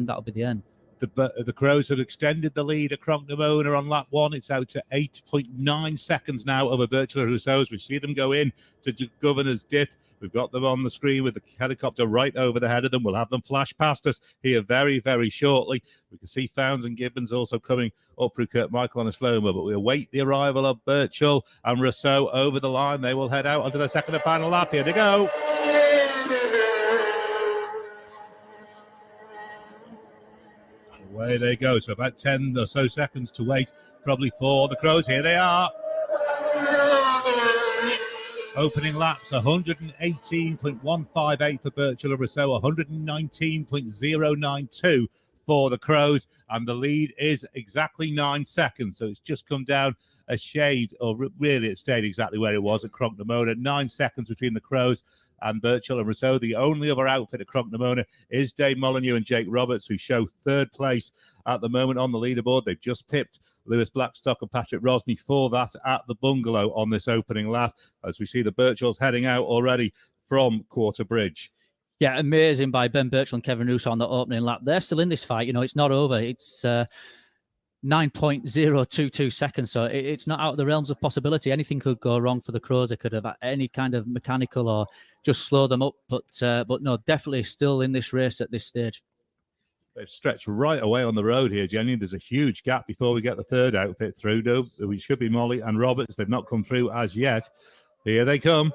that'll be the end. The Crows have extended the lead at Cronkmore on lap 1. It's out to 8.9 seconds now over Birchall and Rousseau's. We see them go in to Governor's Dip. We've got them on the screen with the helicopter right over the head of them. We'll have them flash past us here very, very shortly. We can see Founds and Gibbons also coming up through Kirkmichael on a slow-mo, but we await the arrival of Birchall and Rousseau over the line. They will head out onto their second and final lap. Here they go. Away they go. So about 10 or so seconds to wait, probably for the Crows. Here they are. Opening laps 118.158 for Birchall and Rousseau, 119.092 for the Crows, and the lead is exactly 9 seconds. So it's just come down a shade, or really it stayed exactly where it was at Cronknamona. 9 seconds between the Crows and Birchall and Rousseau. The only other outfit at Cronknamona is Dave Molyneux and Jake Roberts, who show third place at the moment on the leaderboard. They've just pipped Lewis Blackstock and Patrick Rosney for that at the bungalow on this opening lap, as we see the Birchalls heading out already from Quarter Bridge. Yeah, amazing by Ben Birchall and Kevin Russo on the opening lap. They're still in this fight. You know, it's not over. It's 9.022 seconds. So it's not out of the realms of possibility. Anything could go wrong for the Crows. They could have any kind of mechanical or just slow them up. But no, definitely still in this race at this stage. They've stretched right away on the road here, Jenny. There's a huge gap before we get the third outfit through. Though we should be Molly and Roberts. They've not come through as yet. Here they come.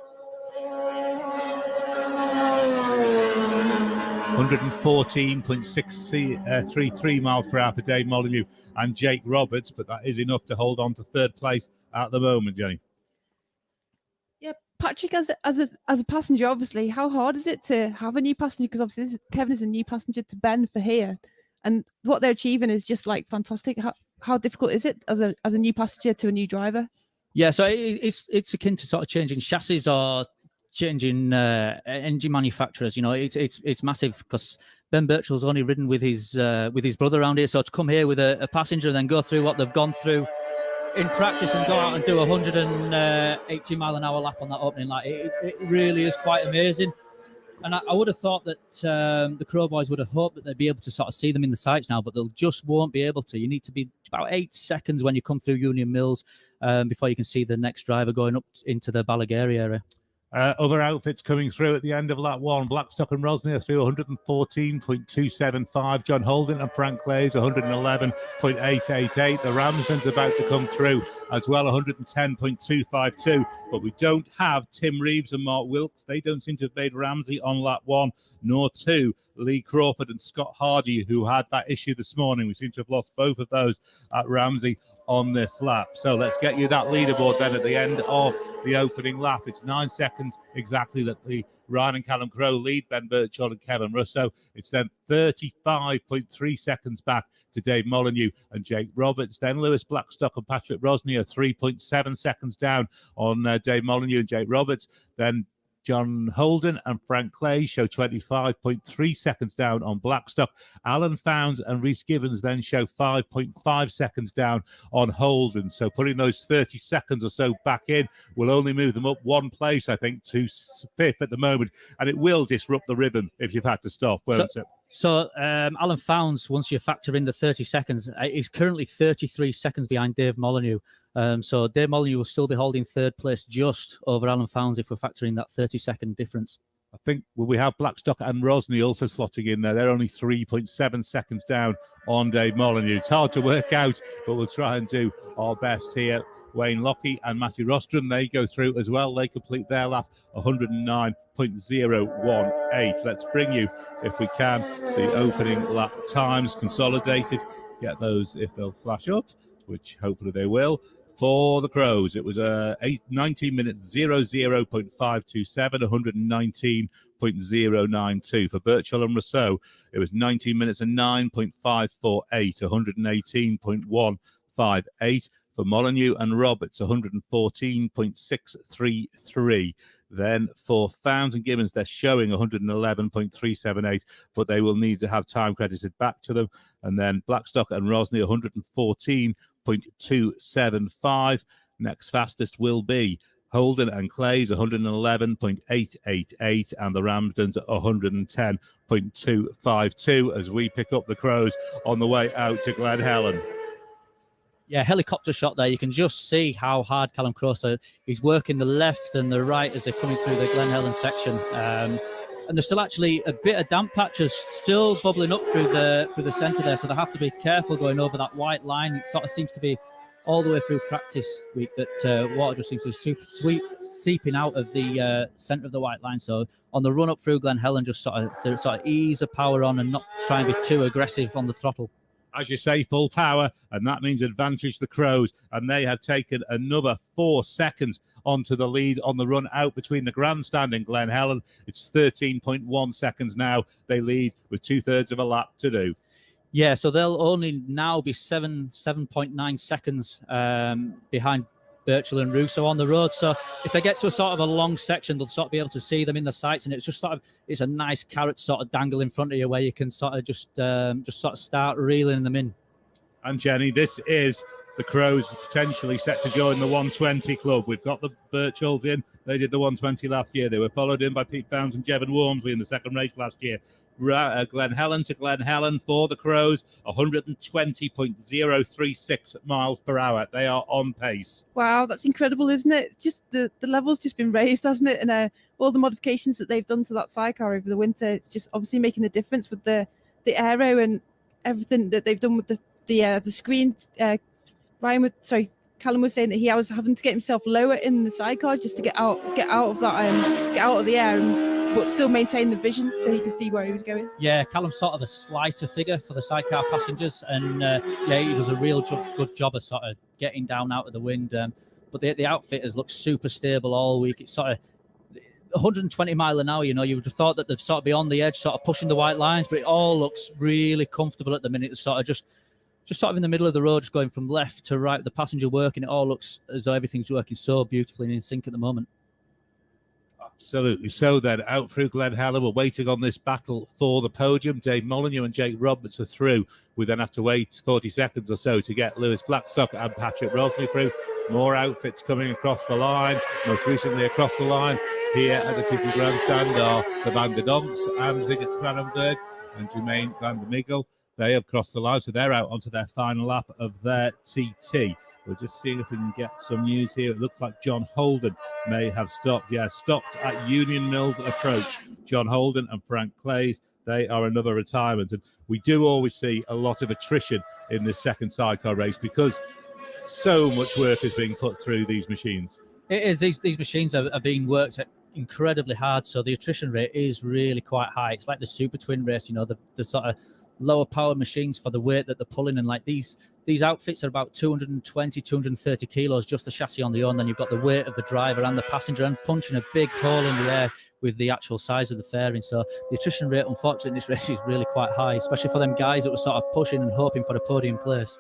114.633 miles per hour for Dave Molyneux and Jake Roberts, but that is enough to hold on to third place at the moment, Jenny. Yeah, Patrick, as a passenger, obviously, how hard is it to have a new passenger? Because obviously Kevin is a new passenger to Ben for here, and what they're achieving is just like fantastic. How difficult is it as a new passenger to a new driver? Yeah, so it's akin to sort of changing chassis or changing engine manufacturers. You know, it's massive because Ben Birchall's only ridden with his brother around here, so to come here with a passenger and then go through what they've gone through in practice and go out and do 180 mile an hour lap on that opening lap, it really is quite amazing. And I would have thought that the Crow boys would have hoped that they'd be able to sort of see them in the sights now, but they'll just won't be able to. You need to be about 8 seconds when you come through Union Mills before you can see the next driver going up into the Ballagary area. Other outfits coming through at the end of lap one. Blackstock and Rosney are through 114.275. John Holden and Frank Clays 111.888. The Ramsden's about to come through as well, 110.252. But we don't have Tim Reeves and Mark Wilkes. They don't seem to have made Ramsey on lap one, nor two. Lee Crawford and Scott Hardy, who had that issue this morning. We seem to have lost both of those at Ramsey on this lap. So let's get you that leaderboard then at the end of the opening lap. It's 9 seconds exactly that the Ryan and Callum Crowe lead Ben Birchall and Kevin Russo. It's then 35.3 seconds back to Dave Molyneux and Jake Roberts. Then Lewis Blackstock and Patrick Rosney are 3.7 seconds down on Dave Molyneux and Jake Roberts. Then John Holden and Frank Clay show 25.3 seconds down on Blackstock. Alan Founds and Rhys Givens then show 5.5 seconds down on Holden. So putting those 30 seconds or so back in will only move them up one place, I think, to fifth at the moment. And it will disrupt the ribbon if you've had to stop, won't it? So Alan Founds, once you factor in the 30 seconds, is currently 33 seconds behind Dave Molyneux. So Dave Molyneux will still be holding third place just over Alan Founds if we're factoring that 30-second difference. I think we have Blackstock and Rosney also slotting in there. They're only 3.7 seconds down on Dave Molyneux. It's hard to work out, but we'll try and do our best here. Wayne Lockie and Matty Rostron, they go through as well. They complete their lap 109.018. Let's bring you, if we can, the opening lap times consolidated. Get those if they'll flash up, which hopefully they will. For the Crows, it was 19 minutes 00.527, 119.092. For Birchall and Rousseau, it was 19 minutes and 9.548, 118.158. For Molyneux and Roberts, 114.633. Then for Founds and Gibbons, they're showing 111.378, but they will need to have time credited back to them. And then Blackstock and Rosney, 114.275. Next fastest will be Holden and Clays, 111.888, and the Ramsdens at 110.252 as we pick up the Crows on the way out to Glen Helen. Yeah, helicopter shot there. You can just see how hard Callum Crowe. He's working the left and the right as they're coming through the Glen Helen section. And there's still actually a bit of damp patches still bubbling up through the centre there. So they have to be careful going over that white line. It sort of seems to be all the way through practice week that water just seems to be seeping out of the centre of the white line. So on the run up through Glen Helen, just sort of ease the power on and not try and be too aggressive on the throttle. as you say, full power, and that means advantage the Crows, and they have taken another 4 seconds onto the lead on the run out between the grandstand and Glen Helen. It's 13.1 seconds now. They lead with 2/3 of a lap to do. Yeah, so they'll only now be 7.9 seconds behind Birchall and Russo on the road. So if they get to a sort of a long section, they'll sort of be able to see them in the sights, and it's just sort of, it's a nice carrot sort of dangle in front of you where you can sort of just sort of start reeling them in. And Jenny, this is the Crows potentially set to join the 120 club. We've got the Birchalls in. They did the 120 last year. They were followed in by Pete Bounds and Jevon Wormsley in the second race last year. Glen Helen to Glen Helen for the Crows, 120.036 miles per hour. They are on pace. Wow, that's incredible, isn't it? Just the level's just been raised, hasn't it? And all the modifications that they've done to that sidecar over the winter, it's just obviously making a difference with the aero and everything that they've done with the screen. Callum was saying that he was having to get himself lower in the sidecar just to get out of that get out of the air, but still maintain the vision so he could see where he was going. Yeah, Callum's sort of a slighter figure for the sidecar passengers, and he does a real good job of sort of getting down out of the wind. But the outfit has looked super stable all week. It's sort of 120 mile an hour. You would have thought that they'd sort of be on the edge, sort of pushing the white lines, but it all looks really comfortable at the minute. It's sort of just sort of in the middle of the road, just going from left to right, the passenger working. It all looks as though everything's working so beautifully and in sync at the moment. Absolutely. So then, out through Glen Helen, we're waiting on this battle for the podium. Dave Molyneux and Jake Roberts are through. We then have to wait 40 seconds or so to get Lewis Blackstock and Patrick Rosney through. More outfits coming across the line. Most recently across the line here at the City Grandstand are the Van der Donks and Vigert Kranenberg and Jermaine van der Migel. They have crossed the line, so they're out onto their final lap of their TT. We're just seeing if we can get some news here. It looks like John Holden may have stopped. Yeah, stopped at Union Mills Approach. John Holden and Frank Clays, they are another retirement. And we do always see a lot of attrition in this second sidecar race because so much work is being put through these machines. It is. These machines are being worked at incredibly hard, so the attrition rate is really quite high. It's like the Super Twin race, the sort of lower powered machines for the weight that they're pulling, and like these outfits are about 220-230 kilos, just the chassis on the own. Then you've got the weight of the driver and the passenger, and punching a big hole in the air with the actual size of the fairing. So the attrition rate, unfortunately, in this race is really quite high, especially for them guys that were sort of pushing and hoping for a podium place.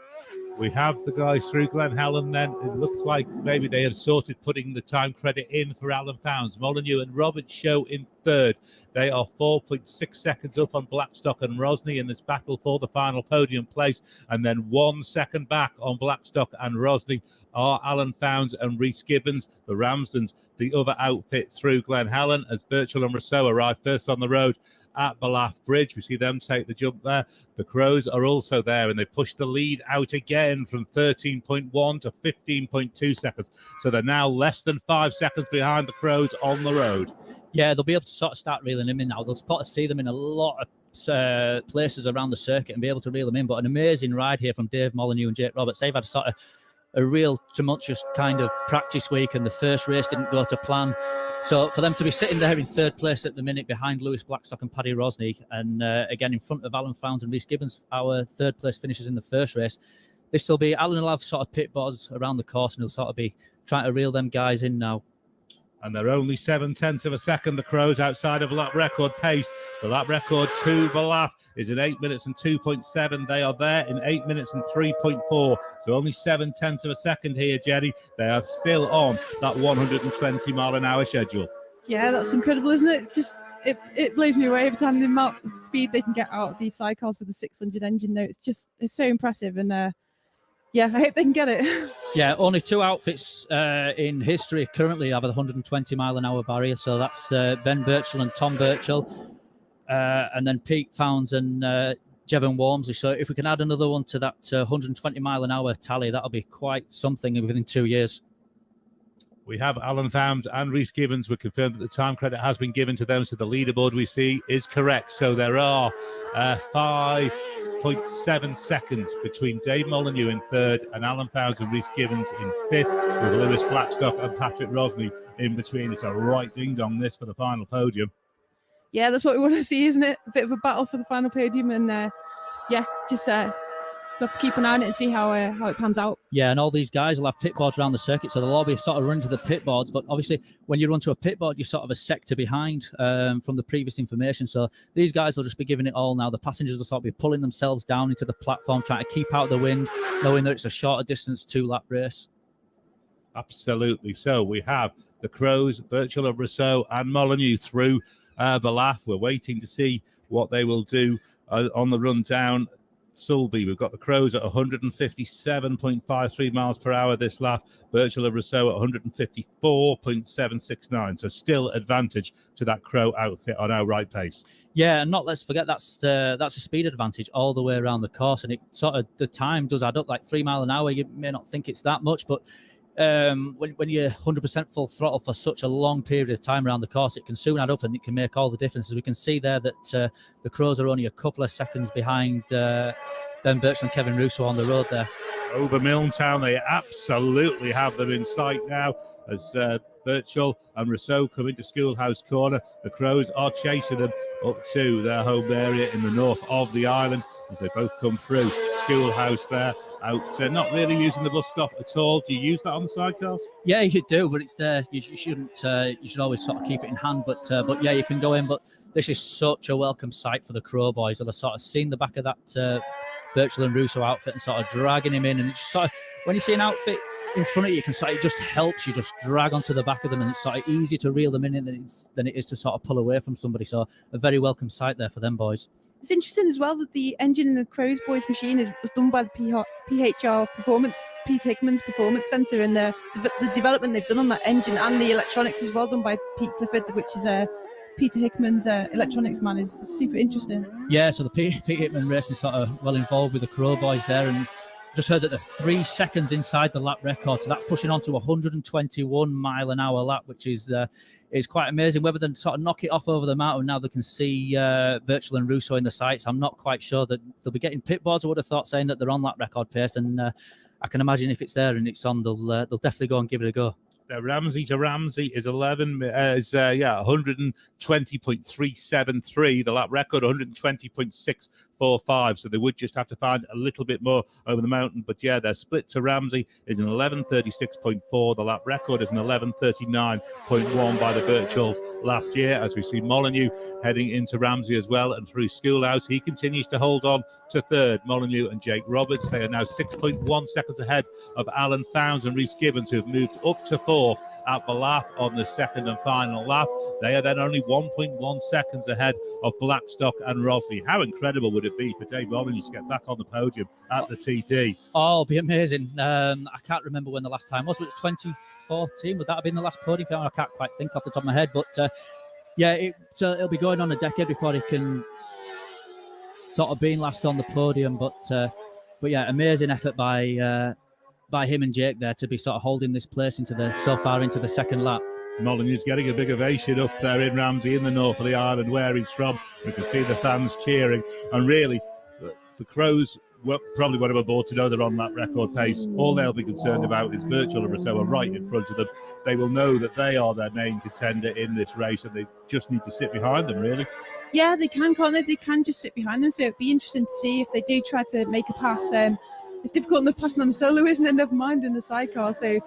We have the guys through Glen Helen then. It looks like maybe they have sorted putting the time credit in for Alan Founds. Molyneux and Roberts show in third. They are 4.6 seconds up on Blackstock and Rosney in this battle for the final podium place. And then 1 second back on Blackstock and Rosney are Alan Founds and Rhys Gibbons, the Ramsdens, the other outfit through Glen Helen, as Birchall and Rousseau arrive first on the road at Ballaugh Bridge. We see them take the jump there. The Crows are also there, and they push the lead out again from 13.1 to 15.2 seconds. So they're now less than 5 seconds behind the Crows on the road. Yeah, they'll be able to sort of start reeling them in now. They'll sort of see them in a lot of places around the circuit and be able to reel them in. But an amazing ride here from Dave Molyneux and Jake Roberts. They've had sort of a real tumultuous kind of practice week, and the first race didn't go to plan. So for them to be sitting there in third place at the minute behind Lewis Blackstock and Paddy Rosney, and again in front of Alan Founds and Rhys Gibbons, our third place finishers in the first race, this will be Alan will have sort of pit boards around the course, and he'll sort of be trying to reel them guys in now. And they're only 0.7 of a second, the Crows, outside of lap record pace. The lap record to Ballaugh is in 8 minutes and 2.7. They are there in 8 minutes and 3.4. So only 0.7 of a second here, Jenny. They are still on that 120 mile an hour schedule. Yeah, that's incredible, isn't it? It blows me away every time the amount of speed they can get out of these sidecars with the 600 engine though. It's so impressive, and yeah, I hope they can get it. Yeah, only two outfits in history currently have a 120 mile an hour barrier. So that's Ben Birchall and Tom Birchall, and then Pete Founds and Jevon Wormsley. So if we can add another one to that 120 mile an hour tally, that'll be quite something within 2 years. We have Alan Founds and Rhys Gibbons. We're confirmed that the time credit has been given to them, so the leaderboard we see is correct. So there are 5.7 seconds between Dave Molyneux in third and Alan Founds and Rhys Gibbons in fifth, with Lewis Blackstock and Patrick Rosney in between. It's a right ding-dong this for the final podium. Yeah, that's what we want to see, isn't it? A bit of a battle for the final podium, and yeah, just we'll have to keep an eye on it and see how it pans out. Yeah, and all these guys will have pit boards around the circuit, so they'll all be sort of running to the pit boards. But obviously, when you run to a pit board, you're sort of a sector behind from the previous information. So these guys will just be giving it all now. The passengers will sort of be pulling themselves down into the platform, trying to keep out the wind, knowing that it's a shorter distance 2-lap race. Absolutely. So we have the Crows, Virtual and Rousseau, and Molyneux through the lap. We're waiting to see what they will do on the run down Sulby. We've got the Crows at 157.53 miles per hour this lap. Virtual and Rousseau at 154.769. So still advantage to that Crow outfit on our right pace. Yeah, and let's forget that's a speed advantage all the way around the course, and it sort of the time does add up. Like 3 mile an hour, you may not think it's that much, but when you're 100% full throttle for such a long period of time around the course, it can soon add up and it can make all the differences. We can see there that the Crows are only a couple of seconds behind Ben Birchall and Kevin Russo on the road there. Over Milltown, they absolutely have them in sight now as Birchall and Rousseau come into Schoolhouse Corner. The Crows are chasing them up to their home area in the north of the island as they both come through Schoolhouse there. Out, not really using the bus stop at all. Do you use that on the sidecars? Yeah, you do, but it's there. You shouldn't. You should always sort of keep it in hand. But yeah, you can go in. But this is such a welcome sight for the Crow boys. They've sort of seen the back of that Birchall and Russo outfit and sort of dragging him in. And it's sort of, when you see an outfit in front of you, it just helps you just drag onto the back of them, and it's sort of easy to reel them in than it is to sort of pull away from somebody. So a very welcome sight there for them boys. It's interesting as well that the engine in the Crows boys machine was done by the PHR Performance, Peter Hickman's Performance Centre, and the development they've done on that engine and the electronics as well done by Pete Clifford, which is Peter Hickman's electronics man, is super interesting. Yeah, so the Pete Hickman Racing is sort of well involved with the Crow boys there, and just heard that they're 3 seconds inside the lap record, so that's pushing on to 121 mile an hour lap, which is quite amazing. Whether they sort of knock it off over the mountain now, they can see Virtual and Russo in the sights. I'm not quite sure that they'll be getting pit boards. I would have thought saying that they're on that record pace, and I can imagine if it's there and it's on, they'll definitely go and give it a go. Ramsey to Ramsey is 120.373. The lap record 120.645. So they would just have to find a little bit more over the mountain. But yeah, their split to Ramsey is an 11:36.4. The lap record is an 11:39.1 by the Birchalls last year. As we see Molyneux heading into Ramsey as well and through Schoolhouse, he continues to hold on to third. Molyneux and Jake Roberts, they are now 6.1 seconds ahead of Alan Founds and Rhys Gibbons, who have moved up to fourth at the lap on the second and final lap. They are then only 1.1 seconds ahead of Blackstock and Rothley. How incredible would it be for Dave Molyneux to get back on the podium at the TT? Oh, it'll be amazing. I can't remember when the last time was. Was it 2014? Would that have been the last podium? I can't quite think off the top of my head. But yeah, it'll be going on a decade before he can sort of being last on the podium. But yeah, amazing effort by him and Jake there to be sort of holding this place so far into the second lap. Molyneux's getting a big ovation up there in Ramsey in the north of the island where he's from. We can see the fans cheering, and really the Crows probably won't have aboard to know they're on that record pace. All they'll be concerned about is Virtual and Rousseau are right in front of them. They will know that they are their main contender in this race, and they just need to sit behind them, really. Yeah, they can, can't they? They can just sit behind them, so it'd be interesting to see if they do try to make a pass. It's difficult enough passing on the solo, isn't it? Never mind in the sidecar. So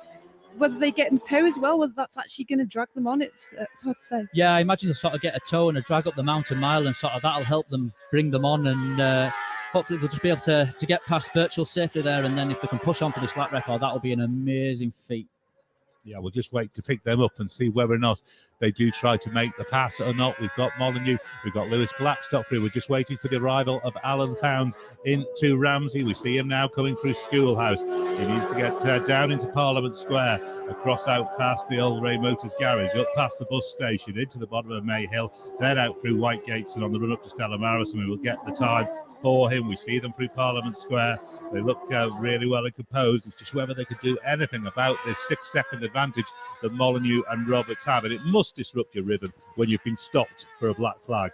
whether they get in tow as well, whether that's actually going to drag them on, it's hard to say. Yeah, I imagine they'll sort of get a tow and a drag up the mountain mile, and sort of that'll help them bring them on, and hopefully they'll just be able to get past Birchall safely there, and then if they can push on for this lap record, that'll be an amazing feat. Yeah, we'll just wait to pick them up and see whether or not they do try to make the pass or not. We've got Molyneux, we've got Lewis Blackstock through. We're just waiting for the arrival of Alan Founds into Ramsey. We see him now coming through Schoolhouse. He needs to get down into Parliament Square, across out past the old Ray Motors garage, up past the bus station, into the bottom of May Hill, then out through White Gates and on the run up to Stella Maris, and we will get the time for him. We see them through Parliament Square. They look really well and composed. It's just whether they could do anything about this 6-second advantage that Molyneux and Roberts have, and it must disrupt your rhythm when you've been stopped for a black flag.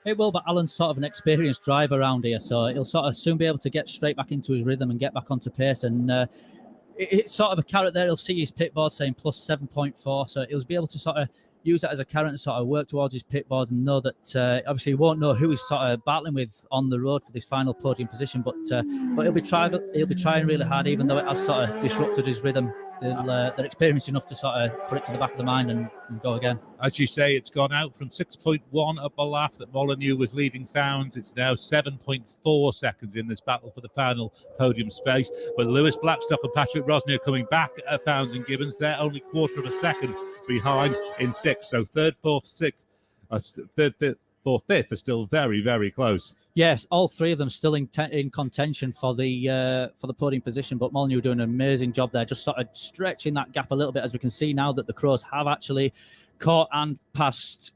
It will, but Alan's sort of an experienced driver around here, so he'll sort of soon be able to get straight back into his rhythm and get back onto pace, and it's sort of a carrot there. He'll see his pit board saying plus 7.4, so he'll be able to sort of use that as a carrot and sort of work towards his pit boards, and know that obviously he won't know who he's sort of battling with on the road for this final podium position, but he'll be trying really hard, even though it has sort of disrupted his rhythm. They're experienced enough to sort of put it to the back of the mind and go again. As you say, it's gone out from 6.1 at Ballath that Molyneux was leading Founds. It's now 7.4 seconds in this battle for the final podium space. But Lewis Blackstock and Patrick Rosny are coming back at Founds and Gibbons. They're only quarter of a second behind in sixth. So third, fourth, fifth are still very, very close. Yes, all three of them still in contention for the podium position, but Molyneux doing an amazing job there, just sort of stretching that gap a little bit, as we can see now that the Crows have actually caught and passed.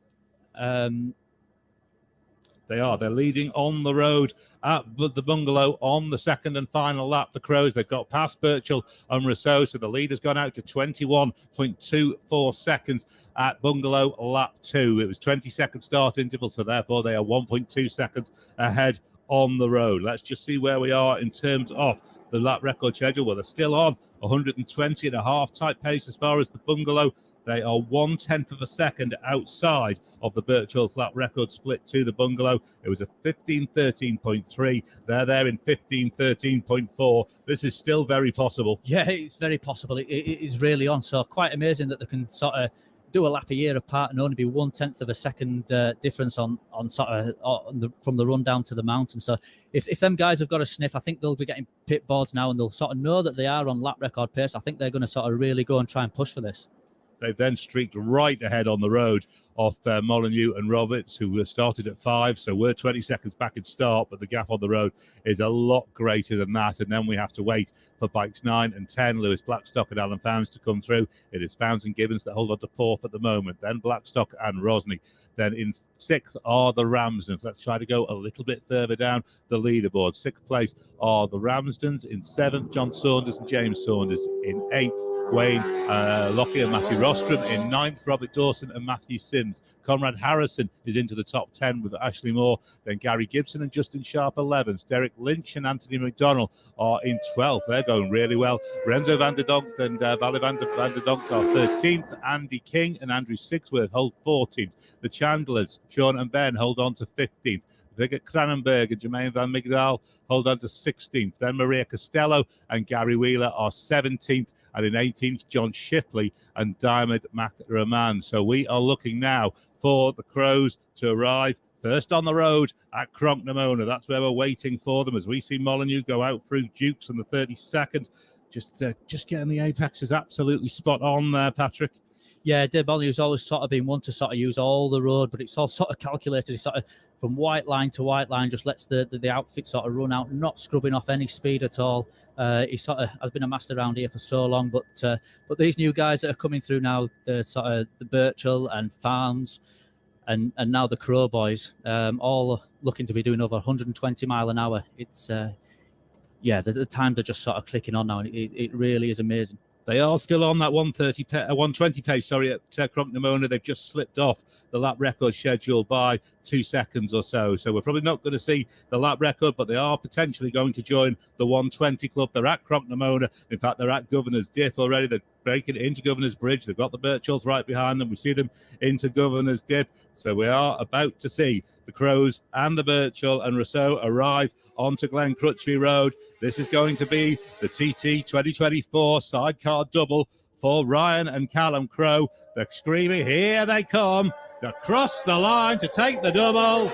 They're leading on the road at the Bungalow on the second and final lap. The Crows, they've got past Birchall and Rousseau, so the leader's gone out to 21.24 seconds at Bungalow lap 2. It was 20-second start interval, so therefore they are 1.2 seconds ahead on the road. Let's just see where we are in terms of the lap record schedule. Well, they're still on 120 and a half type pace as far as the Bungalow. They are 1/10 of a second outside of the Birchall lap record split to the Bungalow. It was a 15:13.3. They're there in 15:13.4. This is still very possible. Yeah, it's very possible. It is really on. So quite amazing that they can sort of do a lap a year apart and only be 1/10 of a second difference on sort of from the run down to the mountain. So if them guys have got a sniff, I think they'll be getting pit boards now, and they'll sort of know that they are on lap record pace. I think they're going to sort of really go and try and push for this. They've then streaked right ahead on the road of Molyneux and Roberts, who were started at 5. So we're 20 seconds back at start, but the gap on the road is a lot greater than that. And then we have to wait for bikes 9 and 10, Lewis Blackstock and Alan Founds, to come through. It is Founds and Gibbons that hold on to 4th at the moment. Then Blackstock and Rosny. Then in 6th are the Ramsdens. Let's try to go a little bit further down the leaderboard. 6th place are the Ramsdens. In 7th, John Saunders and James Saunders. In 8th, Wayne Lockie and Matthew Rostrom. In 9th, Robert Dawson and Matthew Sims. Conrad Harrison is into the top 10 with Ashley Moore. Then Gary Gibson and Justin Sharp 11th. Derek Lynch and Anthony McDonnell are in 12th. They're going really well. Renzo van der Donk and Valle van der Donk are 13th. Andy King and Andrew Sixworth hold 14th. The Chandlers, Sean and Ben, hold on to 15th. Vigert Cranenberg and Jermaine Van Migdal hold on to 16th. Then Maria Costello and Gary Wheeler are 17th. And in 18th, John Shipley and Diamond McRahman. So we are looking now for the Crows to arrive first on the road at Cronknamona. That's where we're waiting for them as we see Molyneux go out through Dukes on the 32nd. Just getting the apexes absolutely spot on there, Patrick. Yeah, Dave Molyneux's always sort of been one to sort of use all the road, but it's all sort of calculated. He sort of, from white line to white line, just lets the outfit sort of run out, not scrubbing off any speed at all. He sort of has been a master around here for so long, but these new guys that are coming through now, the sort of the Birchall and Farms, and now the Crow boys, all looking to be doing over 120 mile an hour. It's the times are just sort of clicking on now, and it really is amazing. They are still on that 120 pace, at Cronknamona. They've just slipped off the lap record schedule by 2 seconds or so. So we're probably not going to see the lap record, but they are potentially going to join the 120 club. They're at Cronknamona. In fact, they're at Governor's Dip already. They're breaking it into Governor's Bridge. They've got the Birchalls right behind them. We see them into Governor's Dip. So we are about to see the Crows and the Birchall and Rousseau arrive onto Glen Crutchley Road. This is going to be the TT 2024 sidecar double for Ryan and Callum Crowe. They're screaming, here they come, across the line to take the double.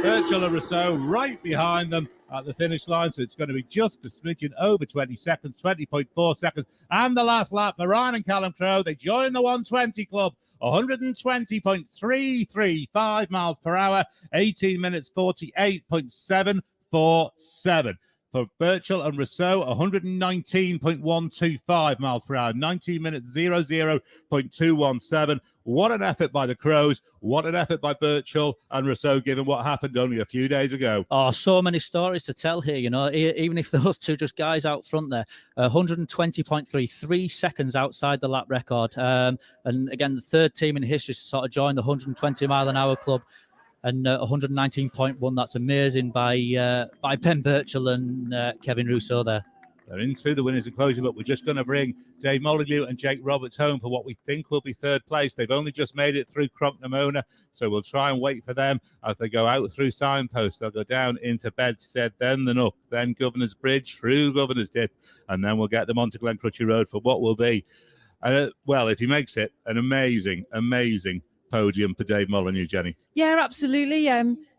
Birchall and Rousseau right behind them at the finish line, so it's going to be just a smidgen over 20 seconds, 20.4 seconds, and the last lap for Ryan and Callum Crowe. They join the 120 club. 120.335 miles per hour, 18 minutes 48.747. For Birchall and Rousseau, 119.125 miles per hour, 19 minutes 00.217. What an effort by the Crows. What an effort by Birchall and Rousseau, given what happened only a few days ago. Oh, so many stories to tell here, you know, even if those two just guys out front there, 3 seconds outside the lap record. And again, the third team in history to sort of join the 120 mile an hour club. And 119.1, that's amazing by Ben Birchall and Kevin Rousseau there. They're in through the winners' enclosure, but we're just going to bring Dave Molyneux and Jake Roberts home for what we think will be third place. They've only just made it through Crocknamona, so we'll try and wait for them as they go out through Signpost. They'll go down into Bedstead, then the Nook, then Governor's Bridge, through Governor's Dip, and then we'll get them onto Glencrutchy Road for what will be, well, if he makes it, an amazing, amazing podium for Dave Molyneux, Jenny. Yeah, absolutely.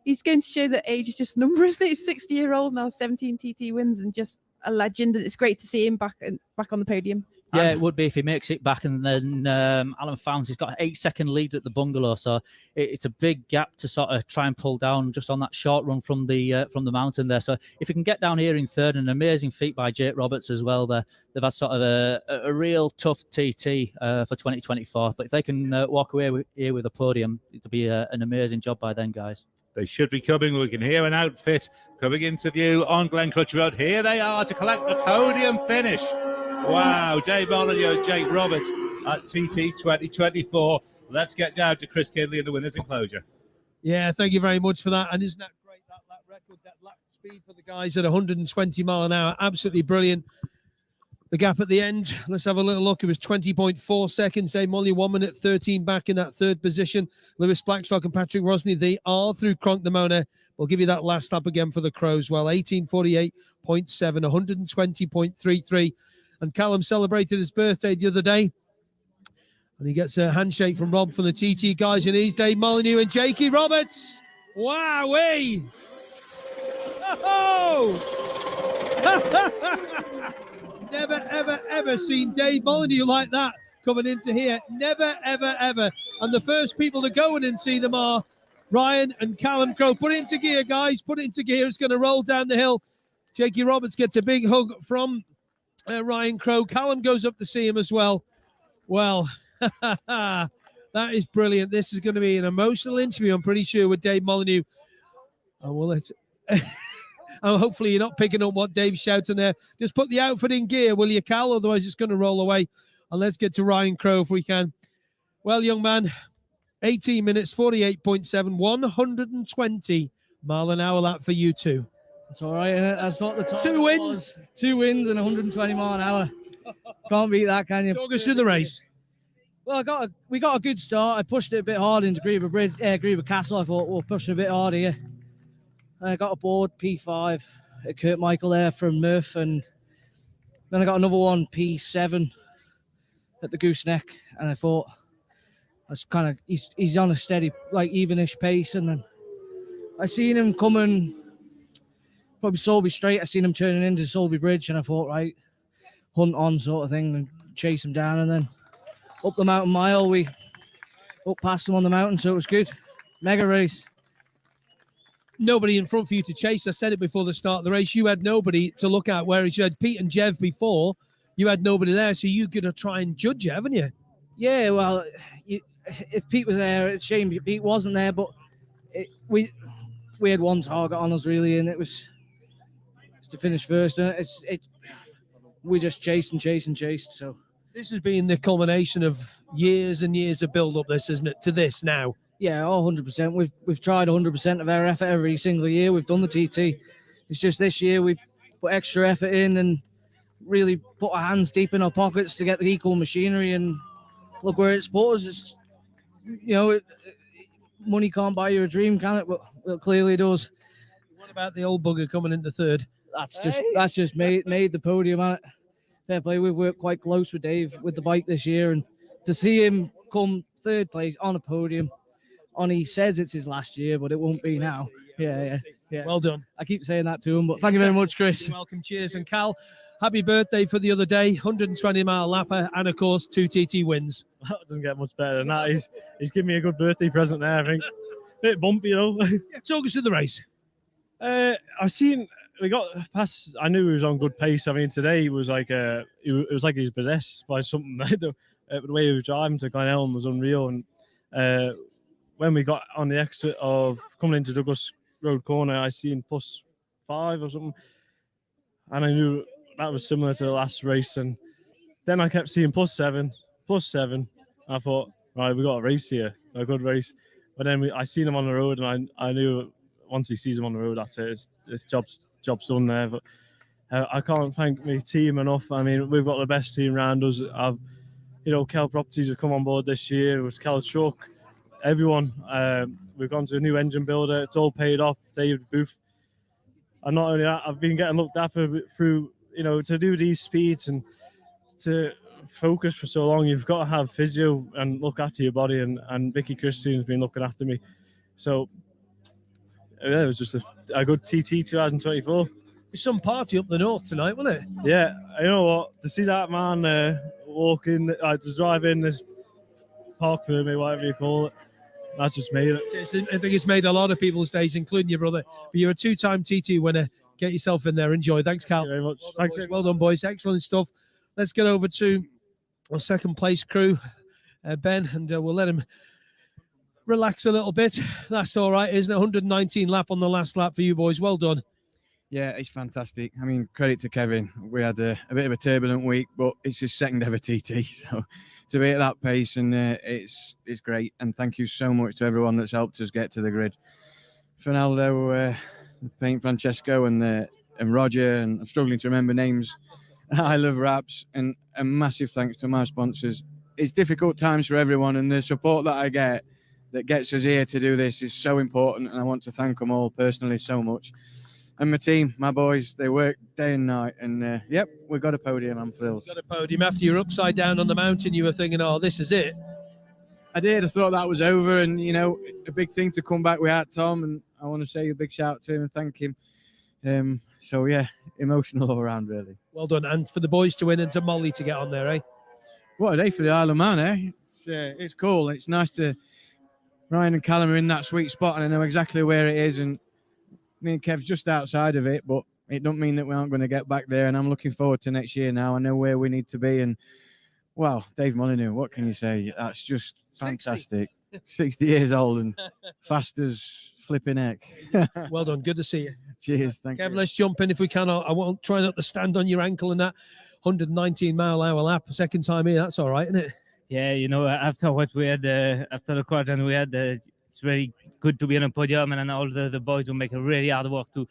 He's going to show that age is just a number, isn't it? He's 60-year-old now, 17 TT wins, and just a legend. And it's great to see him back on the podium. Yeah, it would be if he makes it back. And then Alan Founds, he's got an 8-second lead at the bungalow, so it's a big gap to sort of try and pull down just on that short run from the mountain there. So if he can get down here in third, an amazing feat by Jake Roberts as well. They've had sort of a real tough TT for 2024. But if they can walk away here with a podium, it'll be an amazing job by them guys. They should be coming. We can hear an outfit coming into view on Glencrutchy Road. Here they are to collect the podium finish. Wow, Dave Molyneux and Jake Roberts at TT 2024. Let's get down to Chris Kinley in the winners' enclosure. Yeah, thank you very much for that. And isn't that great, that lap record, that lap speed for the guys at 120 mile an hour? Absolutely brilliant. The gap at the end, let's have a little look. It was 20.4 seconds. Dave Molyneux 1 minute 13 back in that third position. Lewis Blackstock and Patrick Rosney, they are through Cronknamona. We'll give you that last lap again for the Crows. Well, 18:48.7, 120.33. And Callum celebrated his birthday the other day. And he gets a handshake from Rob from the TT guys. And he's Dave Molyneux and Jakey Roberts. Wowee! Oh! Never, ever, ever seen Dave Molyneux like that coming into here. Never, ever, ever. And the first people to go in and see them are Ryan and Callum Crowe. Put it into gear, guys. Put it into gear. It's going to roll down the hill. Jakey Roberts gets a big hug from Ryan Crowe. Callum goes up to see him as well. Well, that is brilliant. This is going to be an emotional interview, I'm pretty sure, with Dave Molyneux. And we'll let hopefully you're not picking up what Dave's shouting there. Just put the outfit in gear, will you, Cal? Otherwise it's going to roll away. And let's get to Ryan Crowe if we can. Well, young man, 18 minutes, 48.7, 120 mile an hour lap for you two. That's all right, innit? That's what the top 2 wins. was. 2 wins and 120 mile an hour. Can't beat that, can you? Talk us through the race. Well, we got a good start. I pushed it a bit hard into Griever Castle. I thought we'll push it a bit hard here. I got aboard P5 at Kurt Michael there from Murph, and then I got another one, P7 at the Gooseneck, and I thought that's kind of he's on a steady, like evenish pace, and then I seen him coming probably Solby Straight. I seen him turning into Solby Bridge, and I thought, right, hunt on sort of thing and chase him down, and then up the mountain mile, we up past him on the mountain, so it was good. Mega race. Nobody in front for you to chase. I said it before the start of the race. You had nobody to look at, whereas you had Pete and Jev before. You had nobody there, so you're going to try and judge it, haven't you? Yeah, well, if Pete was there, it's a shame Pete wasn't there, but we had one target on us, really, and it was to finish first. And we just chased and chased and chased, so... This has been the culmination of years and years of build-up, this, isn't it, to this now? Yeah, 100%. We've tried 100% of our effort every single year. We've done the TT. It's just this year we put extra effort in and really put our hands deep in our pockets to get the equal machinery, and look where it's put us. It's, money can't buy you a dream, can it? But it clearly does. What about the old bugger coming into third? That's just made the podium, hasn't it? Fair play. We've worked quite close with Dave with the bike this year, and to see him come third place on a podium. He says it's his last year, but it won't be now. Yeah. Well done. I keep saying that to him, but thank you very much, Chris. You're welcome. Cheers. And Cal, happy birthday for the other day. 120 mile lapper, and of course 2 TT wins. That doesn't get much better than that. He's giving me a good birthday present there, I think. Bit bumpy though. Talk us through the race. We got past. I knew he was on good pace. I mean, today it was like he was possessed by something. The way he was driving to Glenelm was unreal. And when we got on the exit of coming into Douglas Road corner, I seen +5 or something, and I knew that was similar to the last race. And then I kept seeing +7. I thought, right, we got a race here, a good race. But then I seen him on the road, and I knew once he sees him on the road, that's it. It's job's done there. But I can't thank my team enough. I mean, we've got the best team around us. Kel Properties have come on board this year. It was Kel Chuck, everyone. We've gone to a new engine builder. It's all paid off. David Booth. And not only that, I've been getting looked after through, to do these speeds and to focus for so long. You've got to have physio and look after your body. And Vicky Christian's been looking after me. So, yeah, it was just a good TT 2024. There's some party up the north tonight, wasn't it? Yeah, you know what? To see that man walk in, to drive in this park for me, whatever you call it, that's just made it. I think it's made a lot of people's days, including your brother. But you're a 2-time TT winner. Get yourself in there. Enjoy. Thanks, Cal. Thank you very much. Well done, well done, boys. Excellent stuff. Let's get over to our second place crew, Ben, and we'll let him relax a little bit. That's all right, isn't it? 119 lap on the last lap for you boys. Well done. Yeah, it's fantastic. I mean, credit to Kevin. We had a bit of a turbulent week, but it's his second ever TT. So to be at that pace, and it's great. And thank you so much to everyone that's helped us get to the grid. Fernaldo, Paint Francesco, and Roger, and I'm struggling to remember names. I love Wraps, and a massive thanks to my sponsors. It's difficult times for everyone, and the support that I get that gets us here to do this is so important, and I want to thank them all personally so much. And my team, my boys, they work day and night. And, yep, we got a podium. I'm thrilled. Got a podium. After you're upside down on the mountain, you were thinking, oh, this is it. I did. I thought that was over. And, it's a big thing to come back without Tom. And I want to say a big shout out to him and thank him. So, yeah, emotional all around, really. Well done. And for the boys to win and to Molly to get on there, eh? What a day for the Isle of Man, eh? It's cool. It's nice to... Ryan and Callum are in that sweet spot, and I know exactly where it is. And me and Kev's just outside of it, but it don't mean that we aren't going to get back there. And I'm looking forward to next year now. I know where we need to be. And, well, Dave Molyneux, what can you say? That's just fantastic. 60 years old and fast as flipping heck. Well done. Good to see you. Cheers. Thank you. Kevin, let's jump in if we can. I won't try not to stand on your ankle and that 119-mile-hour lap. Second time here. That's all right, isn't it? Yeah, after what we had, after the quadrant we had, it's very good to be on a podium, and then all the boys will make a really hard work to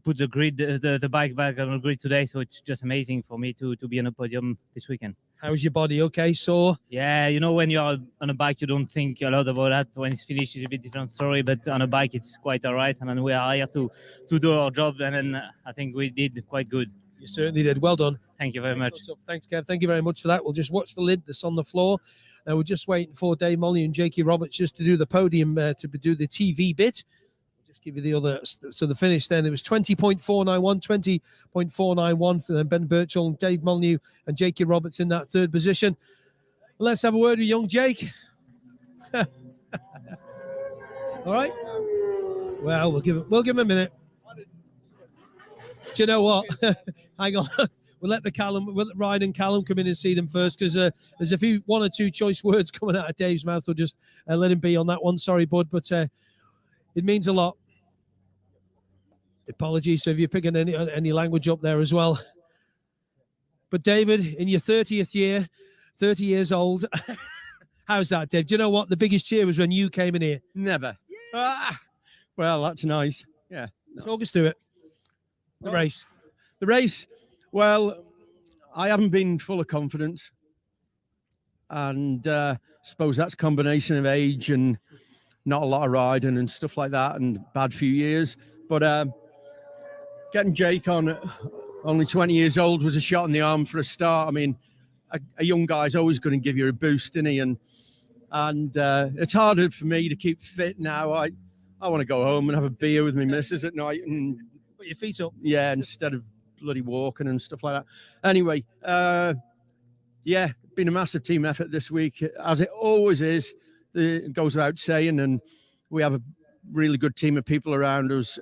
put the grid, the bike back on the grid today. So it's just amazing for me to be on a podium this weekend. How's your body? Okay, sore? Yeah, when you're on a bike, you don't think a lot about that. When it's finished, it's a bit different story, but on a bike, it's quite all right. And then we are here to do our job, and then I think we did quite good. You certainly did. Well done. Thank you very much. Thanks, Kev. Thank you very much for that. We'll just watch the lid that's on the floor. We're just waiting for Dave Molyneux and Jakey Roberts just to do the podium, to do the TV bit. I'll just give you the other. So the finish then, it was 20.491, 20.491 for Ben Birchall and Dave Molyneux and Jakey Roberts in that third position. Let's have a word with young Jake. All right. Well, we'll give him a minute. Do you know what? Hang on. We'll let Ryan and Callum come in and see them first, because there's one or two choice words coming out of Dave's mouth. We'll just let him be on that one. Sorry, bud, but it means a lot. Apologies if you're picking any language up there as well. But David, in your 30th year, 30 years old, how's that, Dave? Do you know what? The biggest cheer was when you came in here. Never. Well, that's nice. Yeah. Talk us through it. The race. Well, I haven't been full of confidence, and suppose that's a combination of age and not a lot of riding and stuff like that, and bad few years. But getting Jake on at only 20 years old was a shot in the arm for a start. I mean, a young guy's always going to give you a boost, isn't he? And it's harder for me to keep fit now. I want to go home and have a beer with my missus at night and put your feet up. Yeah, instead of bloody walking and stuff like that. Anyway, yeah, been a massive team effort this week, as it always is. It goes without saying, and we have a really good team of people around us,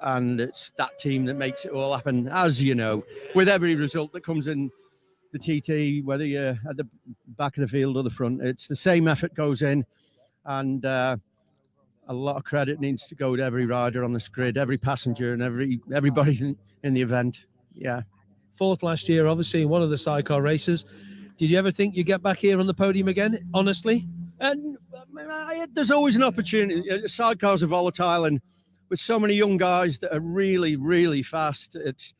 and it's that team that makes it all happen, as you know, with every result that comes in the TT, whether you're at the back of the field or the front. It's the same effort goes in, and a lot of credit needs to go to every rider on this grid, every passenger, and everybody in the event. Yeah. Fourth last year, obviously, in one of the sidecar races. Did you ever think you'd get back here on the podium again, honestly? And there's always an opportunity. Sidecars are volatile, and with so many young guys that are really, really fast, it's,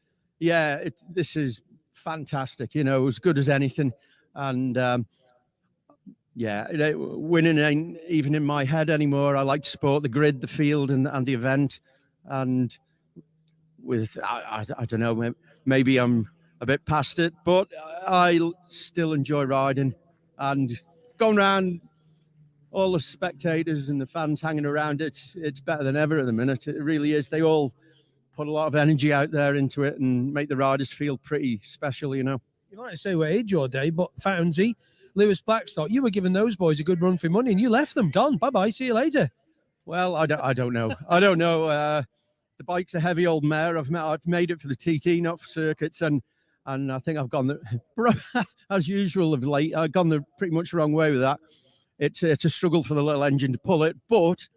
yeah, this is fantastic. You know, as good as anything, and yeah, winning ain't even in my head anymore. I like to support the grid, the field, and the event. And with I don't know, maybe I'm a bit past it, but I still enjoy riding and going around. All the spectators and the fans hanging around, it's better than ever at the minute. It really is. They all put a lot of energy out there into it and make the riders feel pretty special, you know. You might say what age your day, but Fownsy, Lewis Blackstock, you were giving those boys a good run for money and you left them. Gone. Bye-bye. See you later. Well, I don't know. I don't know. The bike's a heavy old mare. I've made it for the TT, not for circuits, and I think I've gone as usual of late. I've gone the pretty much the wrong way with that. It's a struggle for the little engine to pull it, but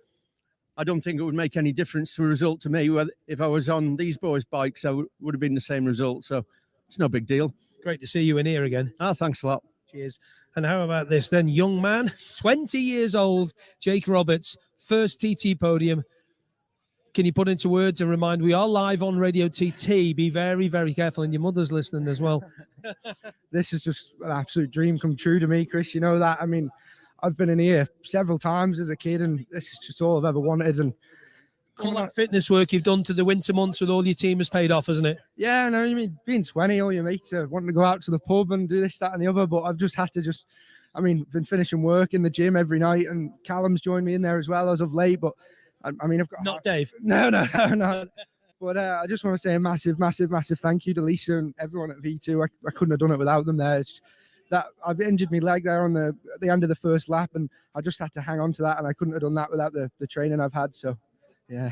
I don't think it would make any difference to the result to me. If I was on these boys' bikes, I would have been the same result. So it's no big deal. Great to see you in here again. Oh, thanks a lot. Cheers. And how about this then? Young man, 20 years old, Jake Roberts, first TT podium. Can you put into words and remind, we are live on Radio TT. Be very, very careful. And your mother's listening as well. This is just an absolute dream come true to me, Chris. You know that. I mean, I've been in here several times as a kid, and this is just all I've ever wanted. And all that fitness work you've done to the winter months with all your team has paid off, hasn't it? Yeah, no, you mean being 20, all your mates are wanting to go out to the pub and do this, that, and the other. But I've just had to been finishing work in the gym every night, and Callum's joined me in there as well as of late. But I mean, I've got not Dave. No. But I just want to say a massive, massive, massive thank you to Lisa and everyone at V2. I couldn't have done it without them there. That I've injured my leg there at the end of the first lap, and I just had to hang on to that, and I couldn't have done that without the training I've had. So, yeah.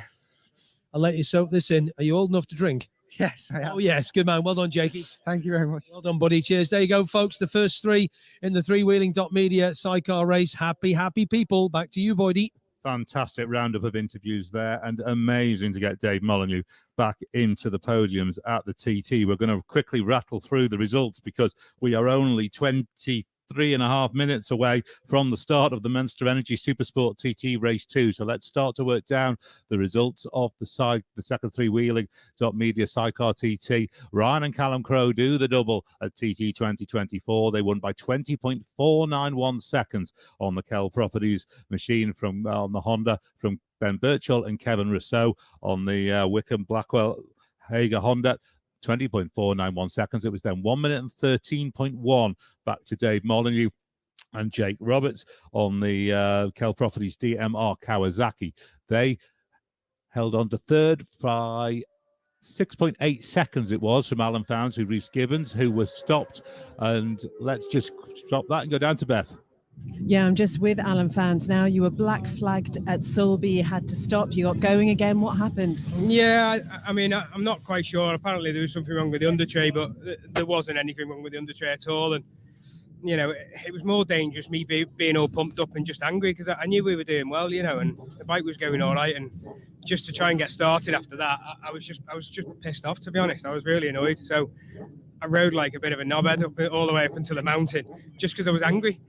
I'll let you soak this in. Are you old enough to drink? Yes, I am. Oh, yes. Good man. Well done, Jakey. Thank you very much. Well done, buddy. Cheers. There you go, folks. The first three in the Freewheeling.media Sidecar race. Happy people. Back to you, Boydie. Fantastic roundup of interviews there, and amazing to get Dave Molyneux back into the podiums at the TT. We're going to quickly rattle through the results because we are only 23.5 minutes away from the start of the Monster Energy Supersport TT Race 2. So let's start to work down the results of the second Freewheeling.media Sidecar TT. Ryan and Callum Crowe do the double at TT 2024. They won by 20.491 seconds on the Kell Properties machine on the Honda from Ben Birchall and Kevin Rousseau on the Wickham Blackwell Hager Honda. 20.491 seconds. It was then 1 minute and 13.1 back to Dave Molyneux and Jake Roberts on the Kell Properties DMR Kawasaki. They held on to third by 6.8 seconds it was from Alan Fownes, who Reese Gibbons, who was stopped. And let's just stop that and go down to Beth. Yeah, I'm just with Alan Fownes now. You were black flagged at Sulby. You had to stop. You got going again. What happened? Yeah, I mean, I'm not quite sure. Apparently there was something wrong with the undertray, but there wasn't anything wrong with the undertray at all. And, you know, it was more dangerous me being all pumped up and just angry because I knew we were doing well, you know, and the bike was going all right. And just to try and get started after that, I was just pissed off, to be honest. I was really annoyed. So I rode like a bit of a knobhead all the way up until the mountain just because I was angry.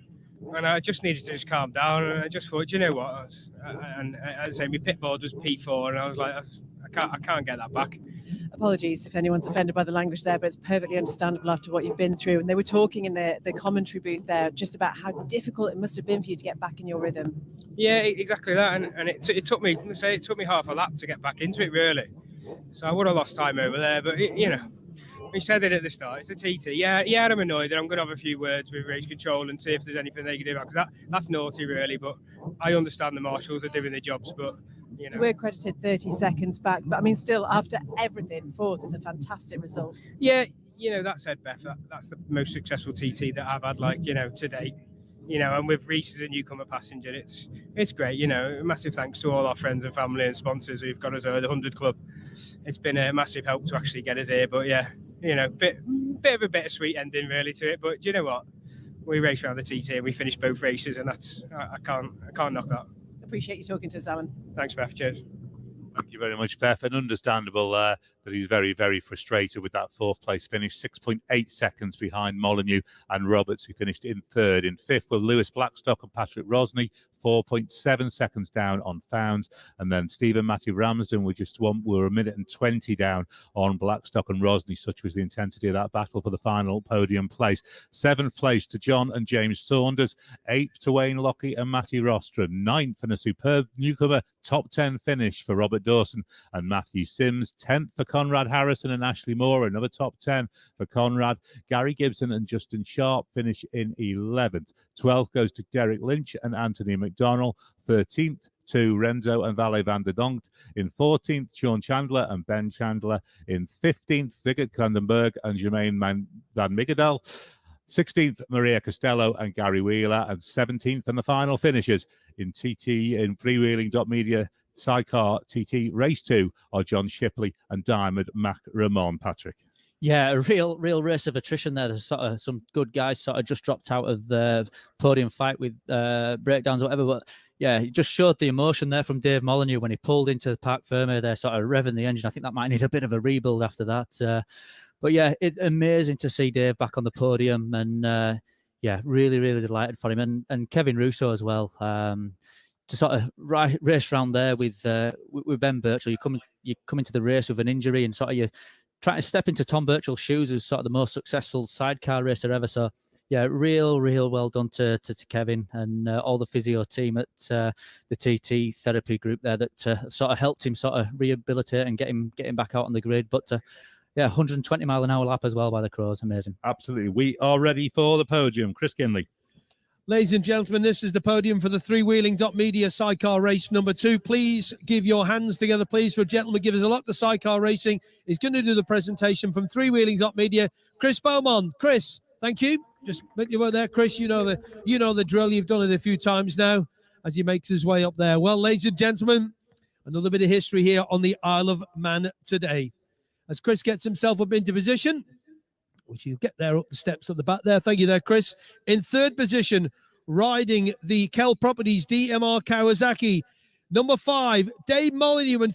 And I just needed to just calm down. And I just thought, you know what? And as I say, my pit board was P4, and I was like, I can't get that back. Apologies if anyone's offended by the language there, but it's perfectly understandable after what you've been through. And they were talking in the commentary booth there just about how difficult it must have been for you to get back in your rhythm. Yeah, exactly that. And it took me half a lap to get back into it, really. So I would have lost time over there, but you know. We said it at the start. It's a TT. Yeah, I'm annoyed, and I'm going to have a few words with race control and see if there's anything they can do about it, because that's naughty, really. But I understand the marshals are doing their jobs, but you know. We're credited 30 seconds back, but I mean, still, after everything, fourth is a fantastic result. Yeah, you know, that said, Beth, that's the most successful TT that I've had, like, you know, to date. You know, and with Reese as a newcomer passenger, it's great. You know, massive thanks to all our friends and family and sponsors who've got us over the 100 Club. It's been a massive help to actually get us here, but yeah. You know, bit of a bittersweet ending really to it, but do you know what? We raced around the TT and we finished both races, and that's I can't knock that. Appreciate you talking to us, Alan. Thanks, Beth. Cheers. Thank you very much, Beth. And understandable that he's very, very frustrated with that fourth place finish, 6.8 seconds behind Molyneux and Roberts, who finished in third. In fifth were Lewis Blackstock and Patrick Rosney, 4.7 seconds down on Founds. And then Stephen Matthew Ramsden were a minute and 20 down on Blackstock and Rosney. Such was the intensity of that battle for the final podium place. Seventh place to John and James Saunders, eighth to Wayne Lockie and Matthew Rostron, ninth and a superb newcomer top 10 finish for Robert Dawson and Matthew Sims, 10th for Conrad Harrison and Ashley Moore, another top 10 for Conrad. Gary Gibson and Justin Sharp finish in 11th. 12th goes to Derek Lynch and Anthony McDonnell. 13th to Renzo and Valle van der Dongt. In 14th, Sean Chandler and Ben Chandler. In 15th, Vigert Krandenberg and Jermaine Van Migdal. 16th, Maria Costello and Gary Wheeler. And 17th, and the final finishers in TT in freewheeling.media Sidecar TT Race 2 are John Shipley and Diamond Mac Ramon. Patrick. Yeah, a real race of attrition there. There's sort of some good guys sort of just dropped out of the podium fight with breakdowns or whatever. But yeah, it just showed the emotion there from Dave Molyneux when he pulled into the Parc Fermé there, sort of revving the engine. I think that might need a bit of a rebuild after that. But yeah, it's amazing to see Dave back on the podium, and yeah, really delighted for him, and Kevin Russo as well. To sort of race around there with Ben Birchall, you come into the race with an injury, and sort of you trying to step into Tom Birchall's shoes, who's sort of the most successful sidecar racer ever. So yeah, real well done to Kevin and all the physio team at the TT therapy group there that sort of helped him sort of rehabilitate and get him back out on the grid. But yeah, 120 mile an hour lap as well by the Crows. Amazing. Absolutely. We are ready for the podium. Chris Kinley. Ladies and gentlemen, this is the podium for the freewheeling.media sidecar race number 2. Please give your hands together, please, for a gentleman give us a lot. The sidecar racing is going to do the presentation from freewheeling.media. Chris Beaumont. Chris, thank you. Just make your way there, Chris. You know the drill. You've done it a few times now as he makes his way up there. Well, ladies and gentlemen, another bit of history here on the Isle of Man today. As Chris gets himself up into position, which he'll get there up the steps at the back there. Thank you there, Chris. In third position, riding the Kell Properties DMR Kawasaki. Number 5, Dave Molyneux. And